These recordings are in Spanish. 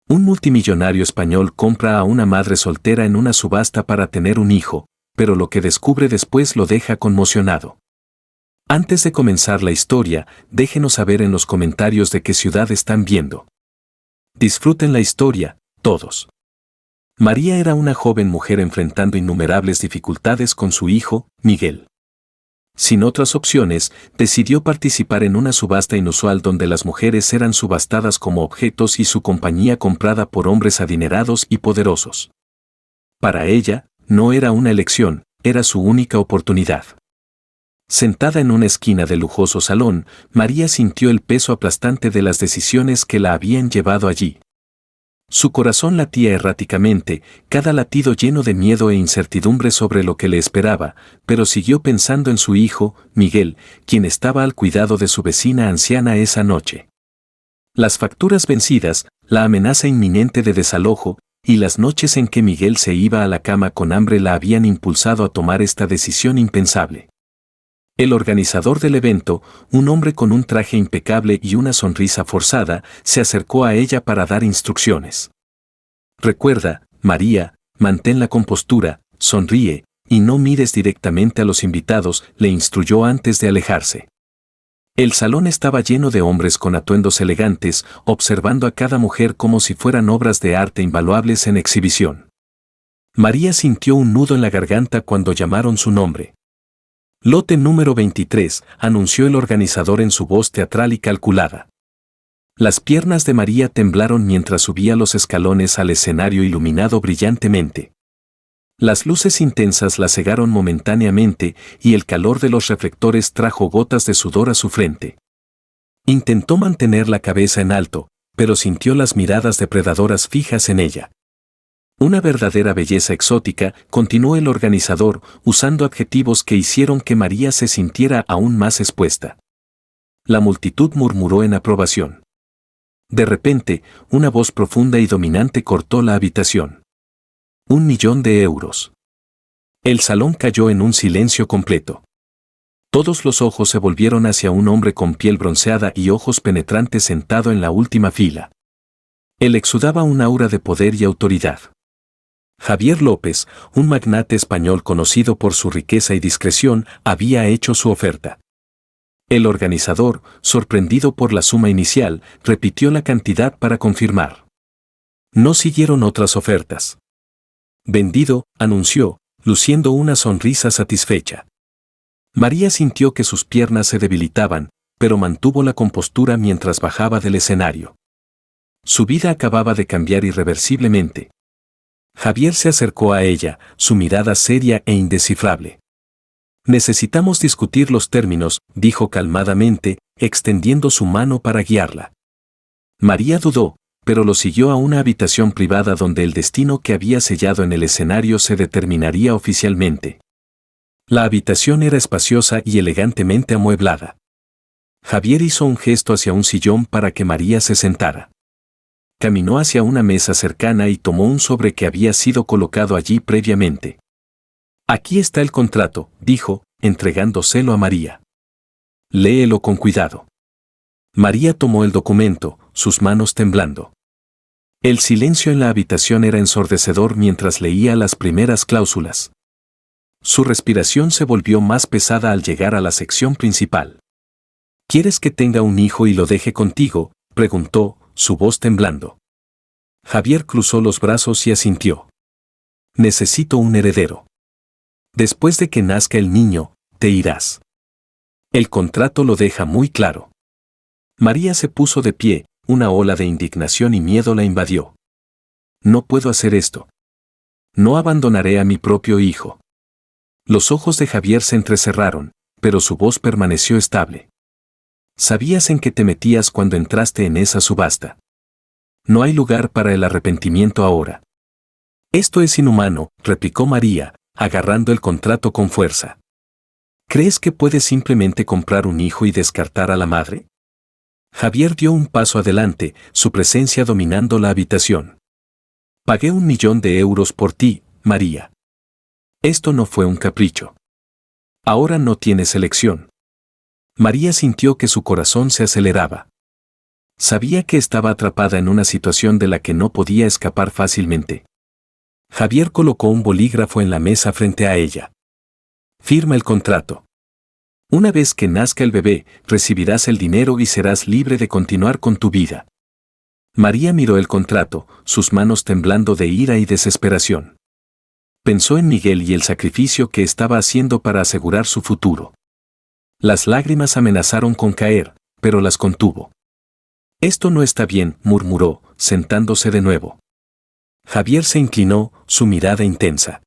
Un multimillonario español compra a una madre soltera en una subasta para tener un hijo, pero lo que descubre después lo deja conmocionado. Antes de comenzar la historia, déjenos saber en los comentarios de qué ciudad están viendo. Disfruten la historia, todos. María era una joven mujer enfrentando innumerables dificultades con su hijo, Miguel. Sin otras opciones, decidió participar en una subasta inusual donde las mujeres eran subastadas como objetos y su compañía comprada por hombres adinerados y poderosos. Para ella, no era una elección, era su única oportunidad. Sentada en una esquina del lujoso salón, María sintió el peso aplastante de las decisiones que la habían llevado allí. Su corazón latía erráticamente, cada latido lleno de miedo e incertidumbre sobre lo que le esperaba, pero siguió pensando en su hijo, Miguel, quien estaba al cuidado de su vecina anciana esa noche. Las facturas vencidas, la amenaza inminente de desalojo, y las noches en que Miguel se iba a la cama con hambre la habían impulsado a tomar esta decisión impensable. El organizador del evento, un hombre con un traje impecable y una sonrisa forzada, se acercó a ella para dar instrucciones. Recuerda, María, mantén la compostura, sonríe, y no mires directamente a los invitados, le instruyó antes de alejarse. El salón estaba lleno de hombres con atuendos elegantes, observando a cada mujer como si fueran obras de arte invaluables en exhibición. María sintió un nudo en la garganta cuando llamaron su nombre. Lote número 23, anunció el organizador en su voz teatral y calculada. Las piernas de María temblaron mientras subía los escalones al escenario iluminado brillantemente. Las luces intensas la cegaron momentáneamente y el calor de los reflectores trajo gotas de sudor a su frente. Intentó mantener la cabeza en alto, pero sintió las miradas depredadoras fijas en ella. Una verdadera belleza exótica, continuó el organizador, usando adjetivos que hicieron que María se sintiera aún más expuesta. La multitud murmuró en aprobación. De repente, una voz profunda y dominante cortó la habitación. 1.000.000 de euros. El salón cayó en un silencio completo. Todos los ojos se volvieron hacia un hombre con piel bronceada y ojos penetrantes sentado en la última fila. Él exudaba un aura de poder y autoridad. Javier López, un magnate español conocido por su riqueza y discreción, había hecho su oferta. El organizador, sorprendido por la suma inicial, repitió la cantidad para confirmar. No siguieron otras ofertas. Vendido, anunció, luciendo una sonrisa satisfecha. María sintió que sus piernas se debilitaban, pero mantuvo la compostura mientras bajaba del escenario. Su vida acababa de cambiar irreversiblemente. Javier se acercó a ella, su mirada seria e indescifrable. Necesitamos discutir los términos, dijo calmadamente, extendiendo su mano para guiarla. María dudó, pero lo siguió a una habitación privada donde el destino que había sellado en el escenario se determinaría oficialmente. La habitación era espaciosa y elegantemente amueblada. Javier hizo un gesto hacia un sillón para que María se sentara. Caminó hacia una mesa cercana y tomó un sobre que había sido colocado allí previamente. Aquí está el contrato, dijo, entregándoselo a María. Léelo con cuidado. María tomó el documento, sus manos temblando. El silencio en la habitación era ensordecedor mientras leía las primeras cláusulas. Su respiración se volvió más pesada al llegar a la sección principal. ¿Quieres que tenga un hijo y lo deje contigo?, preguntó, su voz temblando. Javier cruzó los brazos y asintió. Necesito un heredero. Después de que nazca el niño, te irás. El contrato lo deja muy claro. María se puso de pie, una ola de indignación y miedo la invadió. No puedo hacer esto. No abandonaré a mi propio hijo. Los ojos de Javier se entrecerraron, pero su voz permaneció estable. Sabías en qué te metías cuando entraste en esa subasta. No hay lugar para el arrepentimiento ahora. Esto es inhumano, replicó María, agarrando el contrato con fuerza. ¿Crees que puedes simplemente comprar un hijo y descartar a la madre? Javier dio un paso adelante, su presencia dominando la habitación. Pagué 1.000.000 de euros por ti, María. Esto no fue un capricho. Ahora no tienes elección. María sintió que su corazón se aceleraba. Sabía que estaba atrapada en una situación de la que no podía escapar fácilmente. Javier colocó un bolígrafo en la mesa frente a ella. Firma el contrato. Una vez que nazca el bebé, recibirás el dinero y serás libre de continuar con tu vida. María miró el contrato, sus manos temblando de ira y desesperación. Pensó en Miguel y el sacrificio que estaba haciendo para asegurar su futuro. Las lágrimas amenazaron con caer, pero las contuvo. Esto no está bien, murmuró, sentándose de nuevo. Javier se inclinó, su mirada intensa.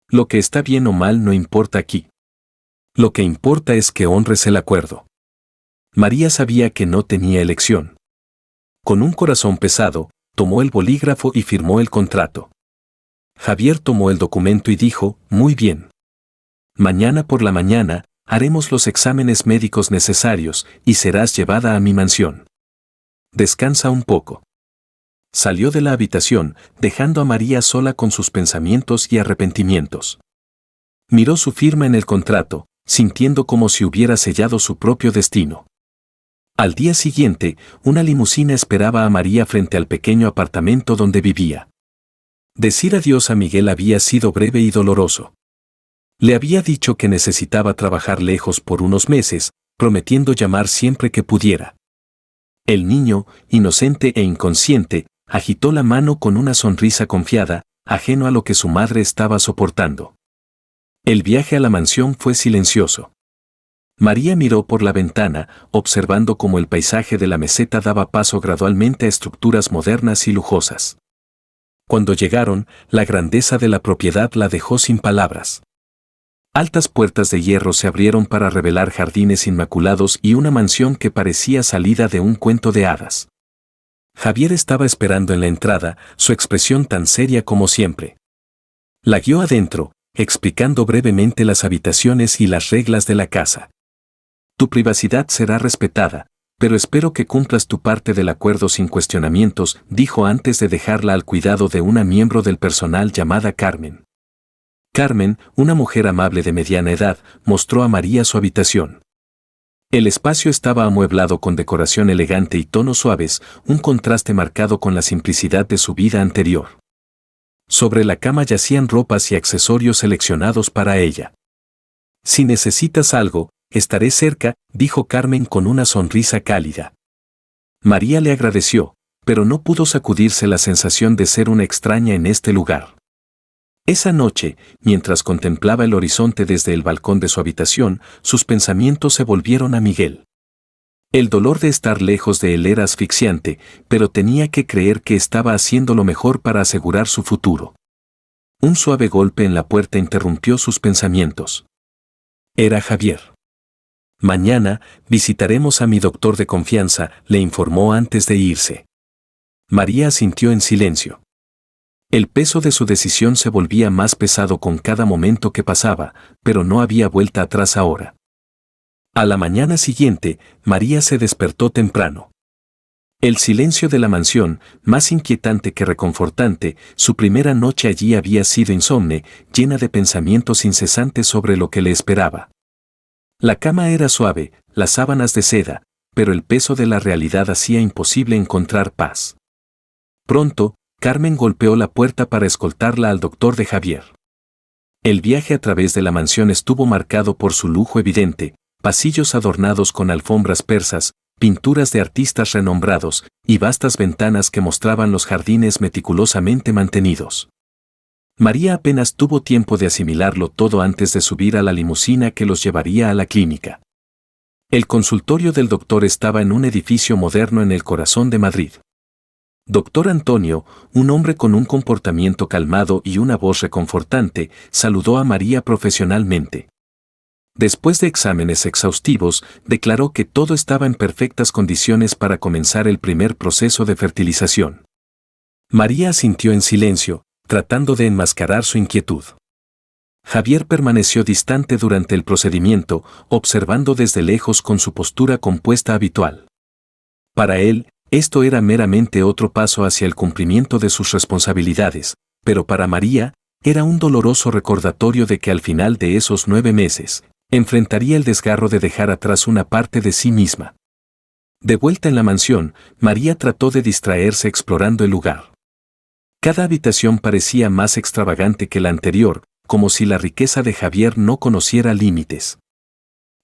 Lo que está bien o mal no importa aquí. Lo que importa es que honres el acuerdo. María sabía que no tenía elección. Con un corazón pesado, tomó el bolígrafo y firmó el contrato. Javier tomó el documento y dijo, muy bien. Mañana por la mañana, haremos los exámenes médicos necesarios y serás llevada a mi mansión. Descansa un poco. Salió de la habitación, dejando a María sola con sus pensamientos y arrepentimientos. Miró su firma en el contrato, sintiendo como si hubiera sellado su propio destino. Al día siguiente, una limusina esperaba a María frente al pequeño apartamento donde vivía. Decir adiós a Miguel había sido breve y doloroso. Le había dicho que necesitaba trabajar lejos por unos meses, prometiendo llamar siempre que pudiera. El niño, inocente e inconsciente, agitó la mano con una sonrisa confiada, ajeno a lo que su madre estaba soportando. El viaje a la mansión fue silencioso. María miró por la ventana, observando cómo el paisaje de la meseta daba paso gradualmente a estructuras modernas y lujosas. Cuando llegaron, la grandeza de la propiedad la dejó sin palabras. Altas puertas de hierro se abrieron para revelar jardines inmaculados y una mansión que parecía salida de un cuento de hadas. Javier estaba esperando en la entrada, su expresión tan seria como siempre. La guió adentro, explicando brevemente las habitaciones y las reglas de la casa. Tu privacidad será respetada, pero espero que cumplas tu parte del acuerdo sin cuestionamientos, dijo antes de dejarla al cuidado de una miembro del personal llamada Carmen. Carmen, una mujer amable de mediana edad, mostró a María su habitación. El espacio estaba amueblado con decoración elegante y tonos suaves, un contraste marcado con la simplicidad de su vida anterior. Sobre la cama yacían ropas y accesorios seleccionados para ella. Si necesitas algo, estaré cerca, dijo Carmen con una sonrisa cálida. María le agradeció, pero no pudo sacudirse la sensación de ser una extraña en este lugar. Esa noche, mientras contemplaba el horizonte desde el balcón de su habitación, sus pensamientos se volvieron a Miguel. El dolor de estar lejos de él era asfixiante, pero tenía que creer que estaba haciendo lo mejor para asegurar su futuro. Un suave golpe en la puerta interrumpió sus pensamientos. Era Javier. Mañana, visitaremos a mi doctor de confianza, le informó antes de irse. María asintió en silencio. El peso de su decisión se volvía más pesado con cada momento que pasaba, pero no había vuelta atrás ahora. A la mañana siguiente, María se despertó temprano. El silencio de la mansión, más inquietante que reconfortante, su primera noche allí había sido insomne, llena de pensamientos incesantes sobre lo que le esperaba. La cama era suave, las sábanas de seda, pero el peso de la realidad hacía imposible encontrar paz. Pronto, Carmen golpeó la puerta para escoltarla al doctor de Javier. El viaje a través de la mansión estuvo marcado por su lujo evidente, pasillos adornados con alfombras persas, pinturas de artistas renombrados, y vastas ventanas que mostraban los jardines meticulosamente mantenidos. María apenas tuvo tiempo de asimilarlo todo antes de subir a la limusina que los llevaría a la clínica. El consultorio del doctor estaba en un edificio moderno en el corazón de Madrid. Doctor Antonio, un hombre con un comportamiento calmado y una voz reconfortante, saludó a María profesionalmente. Después de exámenes exhaustivos, declaró que todo estaba en perfectas condiciones para comenzar el primer proceso de fertilización. María asintió en silencio, tratando de enmascarar su inquietud. Javier permaneció distante durante el procedimiento, observando desde lejos con su postura compuesta habitual. Para él, esto era meramente otro paso hacia el cumplimiento de sus responsabilidades, pero para María, era un doloroso recordatorio de que al final de esos 9 meses, enfrentaría el desgarro de dejar atrás una parte de sí misma. De vuelta en la mansión, María trató de distraerse explorando el lugar. Cada habitación parecía más extravagante que la anterior, como si la riqueza de Javier no conociera límites.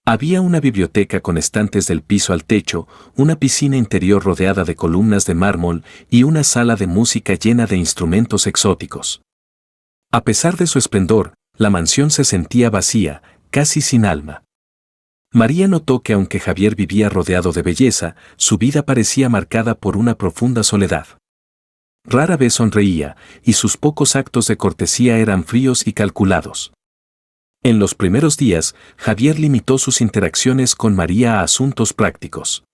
Había una biblioteca con estantes del piso al techo, una piscina interior rodeada de columnas de mármol y una sala de música llena de instrumentos exóticos. A pesar de su esplendor, la mansión se sentía vacía, casi sin alma. María notó que aunque Javier vivía rodeado de belleza, su vida parecía marcada por una profunda soledad. Rara vez sonreía, y sus pocos actos de cortesía eran fríos y calculados. En los primeros días, Javier limitó sus interacciones con María a asuntos prácticos.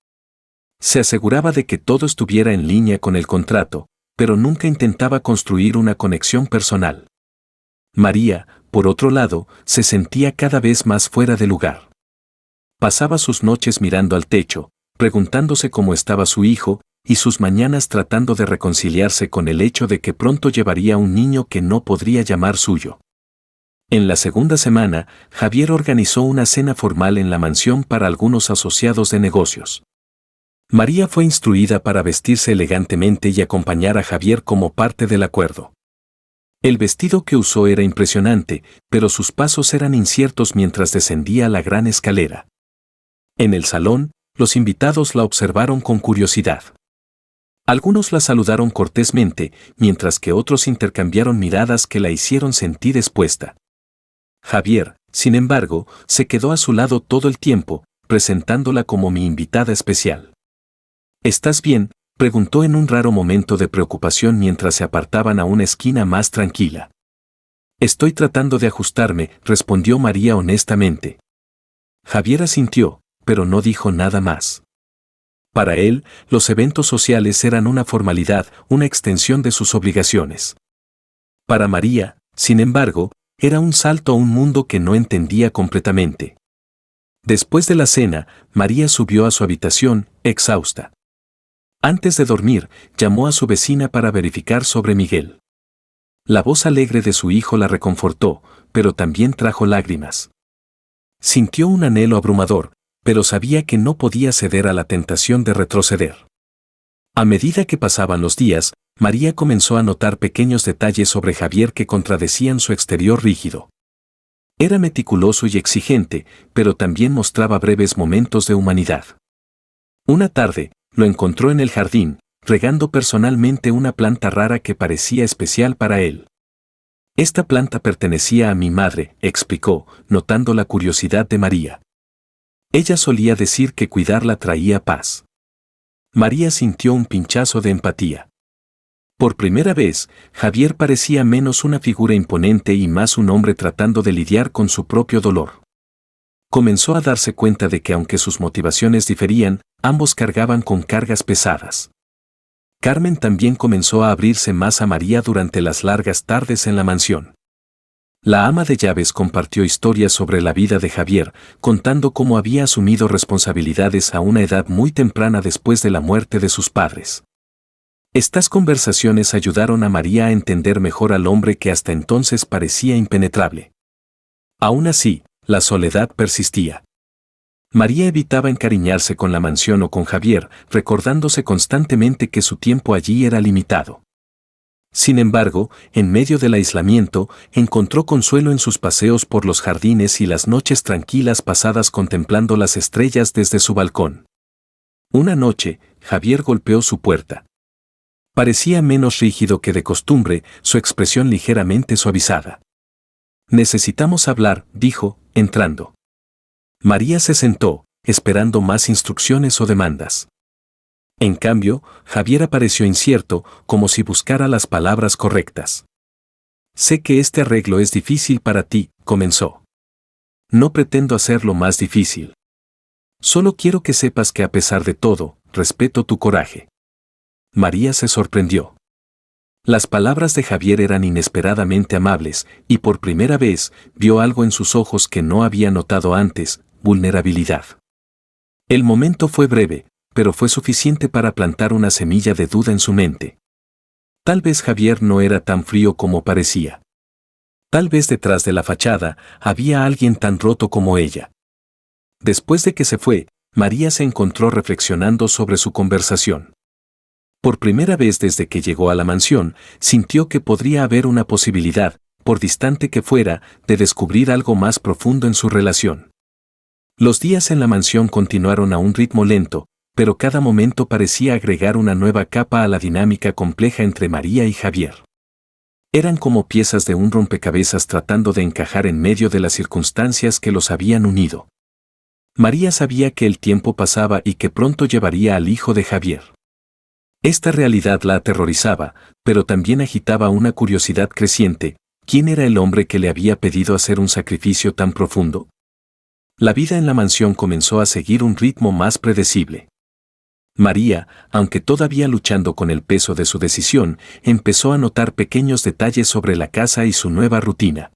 Se aseguraba de que todo estuviera en línea con el contrato, pero nunca intentaba construir una conexión personal. María, por otro lado, se sentía cada vez más fuera de lugar. Pasaba sus noches mirando al techo, preguntándose cómo estaba su hijo, y sus mañanas tratando de reconciliarse con el hecho de que pronto llevaría un niño que no podría llamar suyo. En la segunda semana, Javier organizó una cena formal en la mansión para algunos asociados de negocios. María fue instruida para vestirse elegantemente y acompañar a Javier como parte del acuerdo. El vestido que usó era impresionante, pero sus pasos eran inciertos mientras descendía la gran escalera. En el salón, los invitados la observaron con curiosidad. Algunos la saludaron cortésmente, mientras que otros intercambiaron miradas que la hicieron sentir expuesta. Javier, sin embargo, se quedó a su lado todo el tiempo, presentándola como mi invitada especial. ¿Estás bien?, preguntó en un raro momento de preocupación mientras se apartaban a una esquina más tranquila. Estoy tratando de ajustarme, respondió María honestamente. Javier asintió, pero no dijo nada más. Para él, los eventos sociales eran una formalidad, una extensión de sus obligaciones. Para María, sin embargo, era un salto a un mundo que no entendía completamente. Después de la cena, María subió a su habitación, exhausta. Antes de dormir, llamó a su vecina para verificar sobre Miguel. La voz alegre de su hijo la reconfortó, pero también trajo lágrimas. Sintió un anhelo abrumador, pero sabía que no podía ceder a la tentación de retroceder. A medida que pasaban los días, María comenzó a notar pequeños detalles sobre Javier que contradecían su exterior rígido. Era meticuloso y exigente, pero también mostraba breves momentos de humanidad. Una tarde, lo encontró en el jardín, regando personalmente una planta rara que parecía especial para él. Esta planta pertenecía a mi madre, explicó, notando la curiosidad de María. Ella solía decir que cuidarla traía paz. María sintió un pinchazo de empatía. Por primera vez, Javier parecía menos una figura imponente y más un hombre tratando de lidiar con su propio dolor. Comenzó a darse cuenta de que aunque sus motivaciones diferían, ambos cargaban con cargas pesadas. Carmen también comenzó a abrirse más a María durante las largas tardes en la mansión. La ama de llaves compartió historias sobre la vida de Javier, contando cómo había asumido responsabilidades a una edad muy temprana después de la muerte de sus padres. Estas conversaciones ayudaron a María a entender mejor al hombre que hasta entonces parecía impenetrable. Aún así, la soledad persistía. María evitaba encariñarse con la mansión o con Javier, recordándose constantemente que su tiempo allí era limitado. Sin embargo, en medio del aislamiento, encontró consuelo en sus paseos por los jardines y las noches tranquilas pasadas contemplando las estrellas desde su balcón. Una noche, Javier golpeó su puerta. Parecía menos rígido que de costumbre, su expresión ligeramente suavizada. «Necesitamos hablar», dijo, entrando. María se sentó, esperando más instrucciones o demandas. En cambio, Javier apareció incierto, como si buscara las palabras correctas. «Sé que este arreglo es difícil para ti», comenzó. «No pretendo hacerlo más difícil. Solo quiero que sepas que a pesar de todo, respeto tu coraje». María se sorprendió. Las palabras de Javier eran inesperadamente amables, y por primera vez vio algo en sus ojos que no había notado antes: vulnerabilidad. El momento fue breve, pero fue suficiente para plantar una semilla de duda en su mente. Tal vez Javier no era tan frío como parecía. Tal vez detrás de la fachada había alguien tan roto como ella. Después de que se fue, María se encontró reflexionando sobre su conversación. Por primera vez desde que llegó a la mansión, sintió que podría haber una posibilidad, por distante que fuera, de descubrir algo más profundo en su relación. Los días en la mansión continuaron a un ritmo lento, pero cada momento parecía agregar una nueva capa a la dinámica compleja entre María y Javier. Eran como piezas de un rompecabezas tratando de encajar en medio de las circunstancias que los habían unido. María sabía que el tiempo pasaba y que pronto llevaría al hijo de Javier. Esta realidad la aterrorizaba, pero también agitaba una curiosidad creciente. ¿Quién era el hombre que le había pedido hacer un sacrificio tan profundo? La vida en la mansión comenzó a seguir un ritmo más predecible. María, aunque todavía luchando con el peso de su decisión, empezó a notar pequeños detalles sobre la casa y su nueva rutina.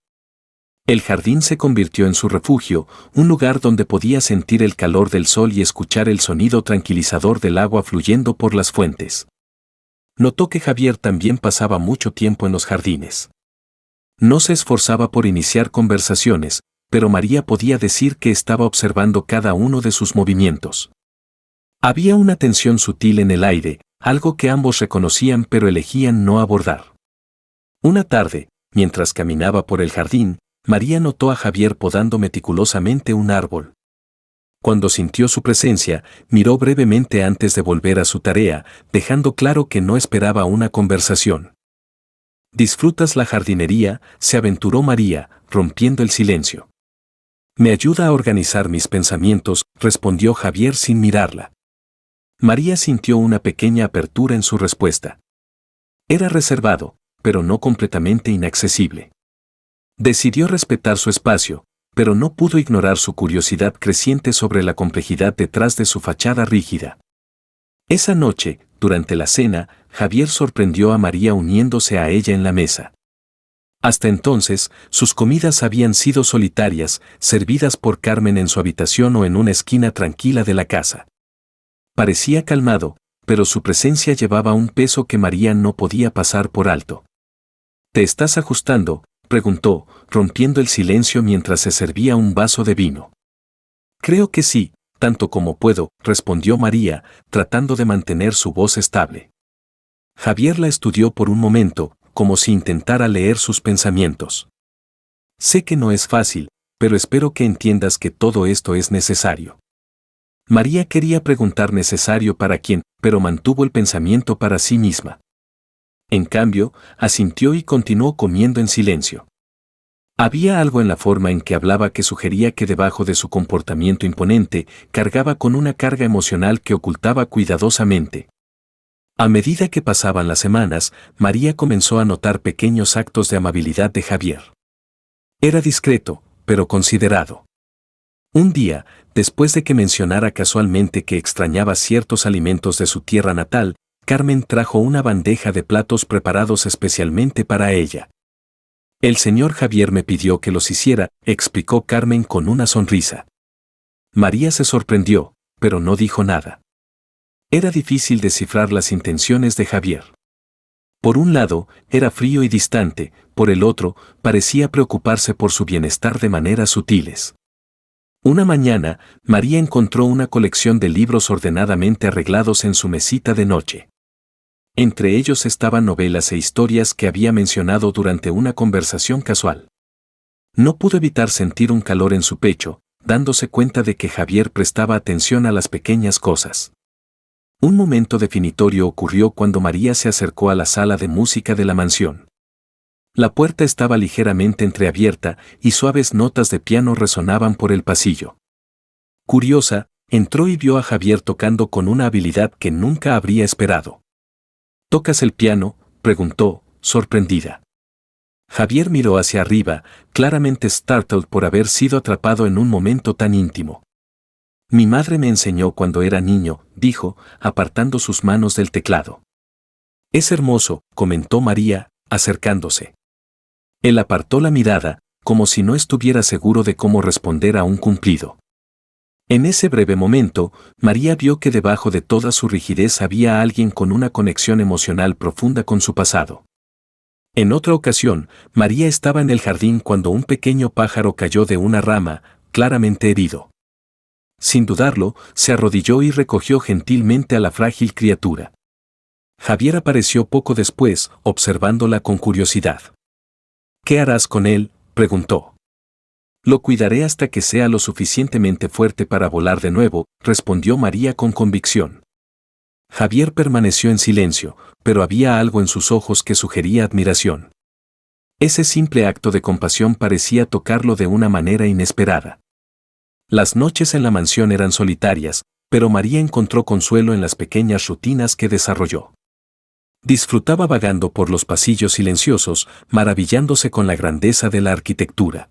El jardín se convirtió en su refugio, un lugar donde podía sentir el calor del sol y escuchar el sonido tranquilizador del agua fluyendo por las fuentes. Notó que Javier también pasaba mucho tiempo en los jardines. No se esforzaba por iniciar conversaciones, pero María podía decir que estaba observando cada uno de sus movimientos. Había una tensión sutil en el aire, algo que ambos reconocían pero elegían no abordar. Una tarde, mientras caminaba por el jardín, María notó a Javier podando meticulosamente un árbol. Cuando sintió su presencia, miró brevemente antes de volver a su tarea, dejando claro que no esperaba una conversación. ¿Disfrutas la jardinería?, se aventuró María, rompiendo el silencio. Me ayuda a organizar mis pensamientos, respondió Javier sin mirarla. María sintió una pequeña apertura en su respuesta. Era reservado, pero no completamente inaccesible. Decidió respetar su espacio, pero no pudo ignorar su curiosidad creciente sobre la complejidad detrás de su fachada rígida. Esa noche, durante la cena, Javier sorprendió a María uniéndose a ella en la mesa. Hasta entonces, sus comidas habían sido solitarias, servidas por Carmen en su habitación o en una esquina tranquila de la casa. Parecía calmado, pero su presencia llevaba un peso que María no podía pasar por alto. ¿Te estás ajustando?, preguntó, rompiendo el silencio mientras se servía un vaso de vino. Creo que sí, tanto como puedo, respondió María, tratando de mantener su voz estable. Javier la estudió por un momento, como si intentara leer sus pensamientos. Sé que no es fácil, pero espero que entiendas que todo esto es necesario. María quería preguntar necesario para quién, pero mantuvo el pensamiento para sí misma. En cambio, asintió y continuó comiendo en silencio. Había algo en la forma en que hablaba que sugería que debajo de su comportamiento imponente, cargaba con una carga emocional que ocultaba cuidadosamente. A medida que pasaban las semanas, María comenzó a notar pequeños actos de amabilidad de Javier. Era discreto, pero considerado. Un día, después de que mencionara casualmente que extrañaba ciertos alimentos de su tierra natal, Carmen trajo una bandeja de platos preparados especialmente para ella. El señor Javier me pidió que los hiciera, explicó Carmen con una sonrisa. María se sorprendió, pero no dijo nada. Era difícil descifrar las intenciones de Javier. Por un lado, era frío y distante, por el otro, parecía preocuparse por su bienestar de maneras sutiles. Una mañana, María encontró una colección de libros ordenadamente arreglados en su mesita de noche. Entre ellos estaban novelas e historias que había mencionado durante una conversación casual. No pudo evitar sentir un calor en su pecho, dándose cuenta de que Javier prestaba atención a las pequeñas cosas. Un momento definitorio ocurrió cuando María se acercó a la sala de música de la mansión. La puerta estaba ligeramente entreabierta y suaves notas de piano resonaban por el pasillo. Curiosa, entró y vio a Javier tocando con una habilidad que nunca habría esperado. ¿Tocas el piano?, preguntó, sorprendida. Javier miró hacia arriba, claramente startled por haber sido atrapado en un momento tan íntimo. Mi madre me enseñó cuando era niño, dijo, apartando sus manos del teclado. Es hermoso, comentó María, acercándose. Él apartó la mirada, como si no estuviera seguro de cómo responder a un cumplido. En ese breve momento, María vio que debajo de toda su rigidez había alguien con una conexión emocional profunda con su pasado. En otra ocasión, María estaba en el jardín cuando un pequeño pájaro cayó de una rama, claramente herido. Sin dudarlo, se arrodilló y recogió gentilmente a la frágil criatura. Javier apareció poco después, observándola con curiosidad. «¿Qué harás con él?», preguntó. «Lo cuidaré hasta que sea lo suficientemente fuerte para volar de nuevo», respondió María con convicción. Javier permaneció en silencio, pero había algo en sus ojos que sugería admiración. Ese simple acto de compasión parecía tocarlo de una manera inesperada. Las noches en la mansión eran solitarias, pero María encontró consuelo en las pequeñas rutinas que desarrolló. Disfrutaba vagando por los pasillos silenciosos, maravillándose con la grandeza de la arquitectura.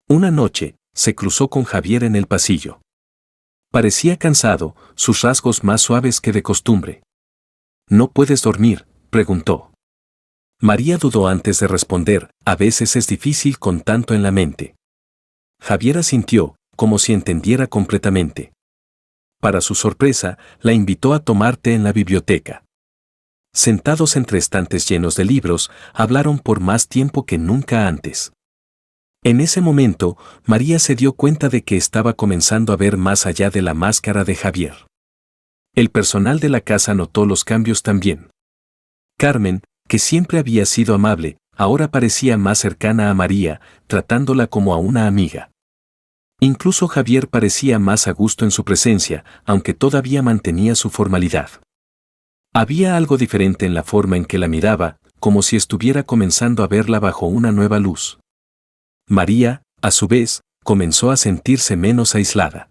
Una noche, se cruzó con Javier en el pasillo. Parecía cansado, sus rasgos más suaves que de costumbre. «¿No puedes dormir?», preguntó. María dudó antes de responder, a veces es difícil con tanto en la mente. Javier asintió, como si entendiera completamente. Para su sorpresa, la invitó a tomar té en la biblioteca. Sentados entre estantes llenos de libros, hablaron por más tiempo que nunca antes. En ese momento, María se dio cuenta de que estaba comenzando a ver más allá de la máscara de Javier. El personal de la casa notó los cambios también. Carmen, que siempre había sido amable, ahora parecía más cercana a María, tratándola como a una amiga. Incluso Javier parecía más a gusto en su presencia, aunque todavía mantenía su formalidad. Había algo diferente en la forma en que la miraba, como si estuviera comenzando a verla bajo una nueva luz. María, a su vez, comenzó a sentirse menos aislada.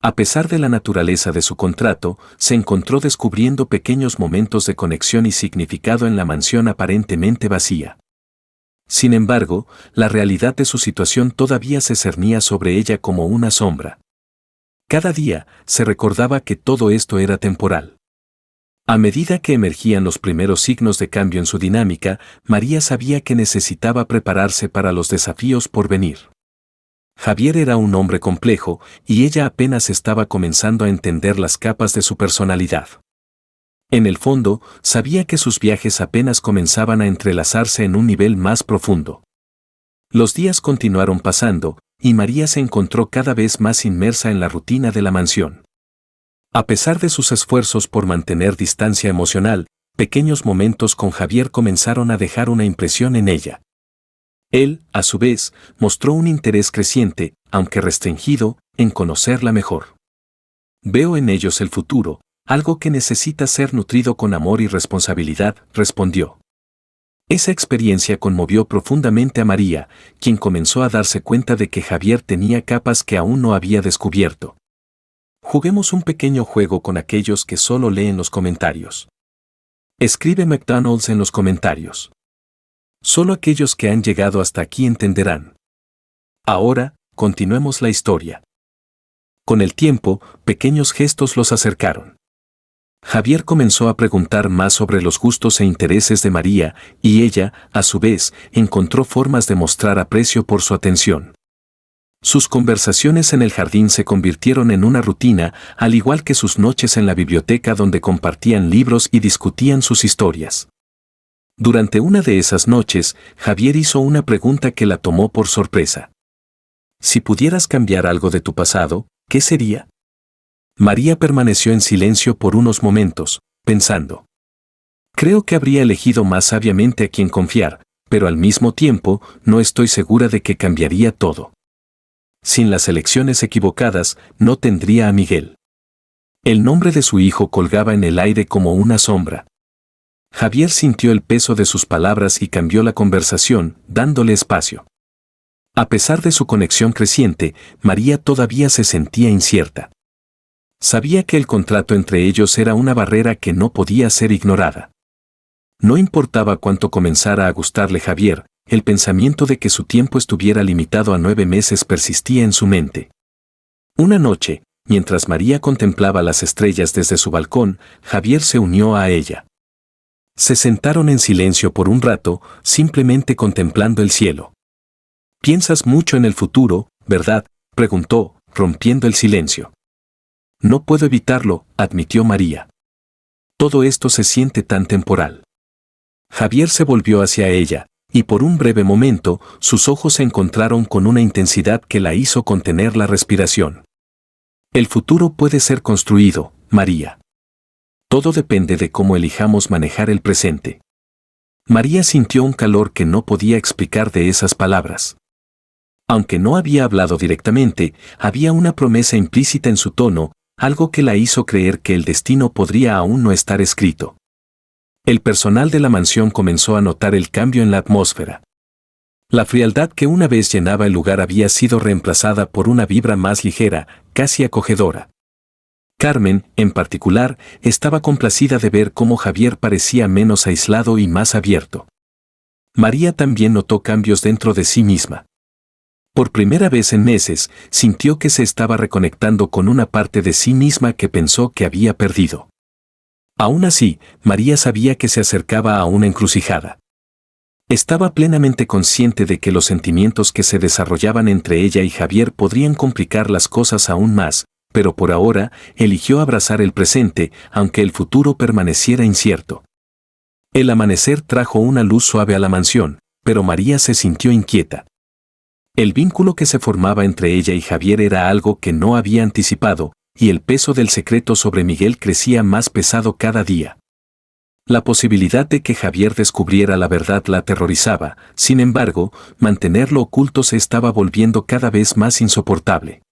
A pesar de la naturaleza de su contrato, se encontró descubriendo pequeños momentos de conexión y significado en la mansión aparentemente vacía. Sin embargo, la realidad de su situación todavía se cernía sobre ella como una sombra. Cada día, se recordaba que todo esto era temporal. A medida que emergían los primeros signos de cambio en su dinámica, María sabía que necesitaba prepararse para los desafíos por venir. Javier era un hombre complejo, y ella apenas estaba comenzando a entender las capas de su personalidad. En el fondo, sabía que sus viajes apenas comenzaban a entrelazarse en un nivel más profundo. Los días continuaron pasando, y María se encontró cada vez más inmersa en la rutina de la mansión. A pesar de sus esfuerzos por mantener distancia emocional, pequeños momentos con Javier comenzaron a dejar una impresión en ella. Él, a su vez, mostró un interés creciente, aunque restringido, en conocerla mejor. «Veo en ellos el futuro, algo que necesita ser nutrido con amor y responsabilidad», respondió. Esa experiencia conmovió profundamente a María, quien comenzó a darse cuenta de que Javier tenía capas que aún no había descubierto. Juguemos un pequeño juego con aquellos que solo leen los comentarios. Escribe McDonald's en los comentarios. Solo aquellos que han llegado hasta aquí entenderán. Ahora, continuemos la historia. Con el tiempo, pequeños gestos los acercaron. Javier comenzó a preguntar más sobre los gustos e intereses de María, y ella, a su vez, encontró formas de mostrar aprecio por su atención. Sus conversaciones en el jardín se convirtieron en una rutina, al igual que sus noches en la biblioteca donde compartían libros y discutían sus historias. Durante una de esas noches, Javier hizo una pregunta que la tomó por sorpresa. «Si pudieras cambiar algo de tu pasado, ¿qué sería?». María permaneció en silencio por unos momentos, pensando. «Creo que habría elegido más sabiamente a quien confiar, pero al mismo tiempo, no estoy segura de que cambiaría todo. Sin las elecciones equivocadas, no tendría a Miguel». El nombre de su hijo colgaba en el aire como una sombra. Javier sintió el peso de sus palabras y cambió la conversación, dándole espacio. A pesar de su conexión creciente, María todavía se sentía incierta. Sabía que el contrato entre ellos era una barrera que no podía ser ignorada. No importaba cuánto comenzara a gustarle Javier, el pensamiento de que su tiempo estuviera limitado a 9 meses persistía en su mente. Una noche, mientras María contemplaba las estrellas desde su balcón, Javier se unió a ella. Se sentaron en silencio por un rato, simplemente contemplando el cielo. «Piensas mucho en el futuro, ¿verdad?», preguntó, rompiendo el silencio. «No puedo evitarlo», admitió María. «Todo esto se siente tan temporal». Javier se volvió hacia ella, y por un breve momento, sus ojos se encontraron con una intensidad que la hizo contener la respiración. El futuro puede ser construido, María. Todo depende de cómo elijamos manejar el presente. María sintió un calor que no podía explicar de esas palabras. Aunque no había hablado directamente, había una promesa implícita en su tono, algo que la hizo creer que el destino podría aún no estar escrito. El personal de la mansión comenzó a notar el cambio en la atmósfera. La frialdad que una vez llenaba el lugar había sido reemplazada por una vibra más ligera, casi acogedora. Carmen, en particular, estaba complacida de ver cómo Javier parecía menos aislado y más abierto. María también notó cambios dentro de sí misma. Por primera vez en meses, sintió que se estaba reconectando con una parte de sí misma que pensó que había perdido. Aún así, María sabía que se acercaba a una encrucijada. Estaba plenamente consciente de que los sentimientos que se desarrollaban entre ella y Javier podrían complicar las cosas aún más, pero por ahora, eligió abrazar el presente, aunque el futuro permaneciera incierto. El amanecer trajo una luz suave a la mansión, pero María se sintió inquieta. El vínculo que se formaba entre ella y Javier era algo que no había anticipado, y el peso del secreto sobre Miguel crecía más pesado cada día. La posibilidad de que Javier descubriera la verdad la aterrorizaba, sin embargo, mantenerlo oculto se estaba volviendo cada vez más insoportable.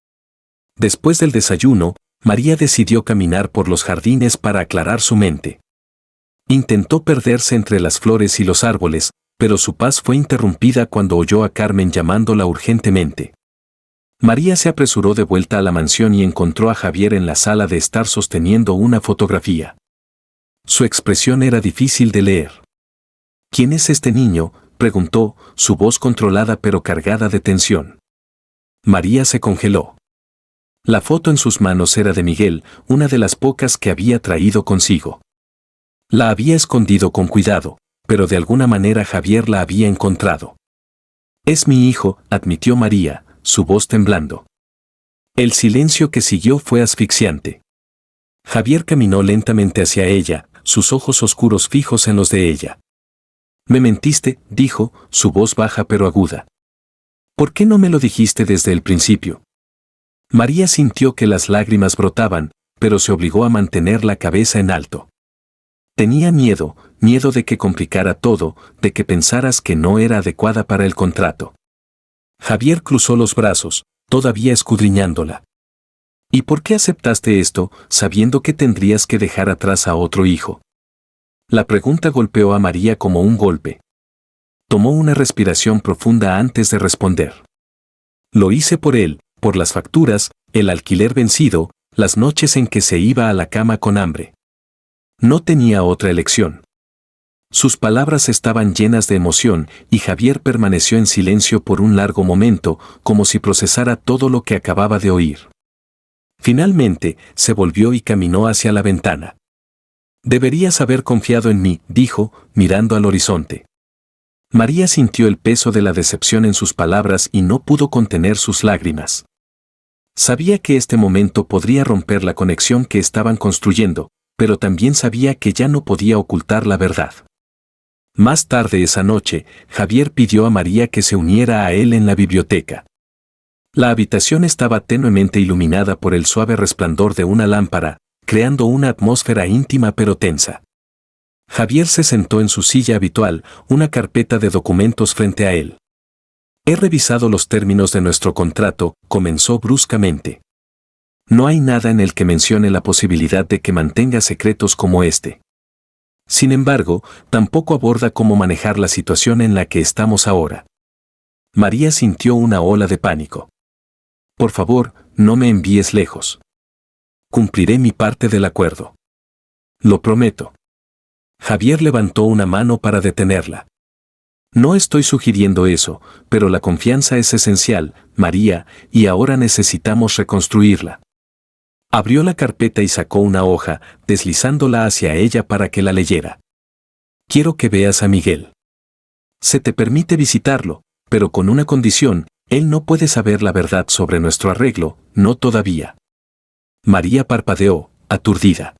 Después del desayuno, María decidió caminar por los jardines para aclarar su mente. Intentó perderse entre las flores y los árboles, pero su paz fue interrumpida cuando oyó a Carmen llamándola urgentemente. María se apresuró de vuelta a la mansión y encontró a Javier en la sala de estar sosteniendo una fotografía. Su expresión era difícil de leer. ¿Quién es este niño?, preguntó, su voz controlada pero cargada de tensión. María se congeló. La foto en sus manos era de Miguel, una de las pocas que había traído consigo. La había escondido con cuidado, pero de alguna manera Javier la había encontrado. Es mi hijo, admitió María, su voz temblando. El silencio que siguió fue asfixiante. Javier caminó lentamente hacia ella, sus ojos oscuros fijos en los de ella. Me mentiste, dijo, su voz baja pero aguda. ¿Por qué no me lo dijiste desde el principio? María sintió que las lágrimas brotaban, pero se obligó a mantener la cabeza en alto. Tenía miedo de que complicara todo, de que pensaras que no era adecuada para el contrato. Javier cruzó los brazos, todavía escudriñándola. ¿Y por qué aceptaste esto, sabiendo que tendrías que dejar atrás a otro hijo? La pregunta golpeó a María como un golpe. Tomó una respiración profunda antes de responder. Lo hice por él, por las facturas, el alquiler vencido, las noches en que se iba a la cama con hambre. No tenía otra elección. Sus palabras estaban llenas de emoción y Javier permaneció en silencio por un largo momento, como si procesara todo lo que acababa de oír. Finalmente, se volvió y caminó hacia la ventana. Deberías haber confiado en mí, dijo, mirando al horizonte. María sintió el peso de la decepción en sus palabras y no pudo contener sus lágrimas. Sabía que este momento podría romper la conexión que estaban construyendo, pero también sabía que ya no podía ocultar la verdad. Más tarde esa noche, Javier pidió a María que se uniera a él en la biblioteca. La habitación estaba tenuemente iluminada por el suave resplandor de una lámpara, creando una atmósfera íntima pero tensa. Javier se sentó en su silla habitual, una carpeta de documentos frente a él. He revisado los términos de nuestro contrato, comenzó bruscamente. No hay nada en el que mencione la posibilidad de que mantenga secretos como este. Sin embargo, tampoco aborda cómo manejar la situación en la que estamos ahora. María sintió una ola de pánico. Por favor, no me envíes lejos. Cumpliré mi parte del acuerdo. Lo prometo. Javier levantó una mano para detenerla. No estoy sugiriendo eso, pero la confianza es esencial, María, y ahora necesitamos reconstruirla. Abrió la carpeta y sacó una hoja, deslizándola hacia ella para que la leyera. Quiero que veas a Miguel. Se te permite visitarlo, pero con una condición, él no puede saber la verdad sobre nuestro arreglo, no todavía. María parpadeó, aturdida.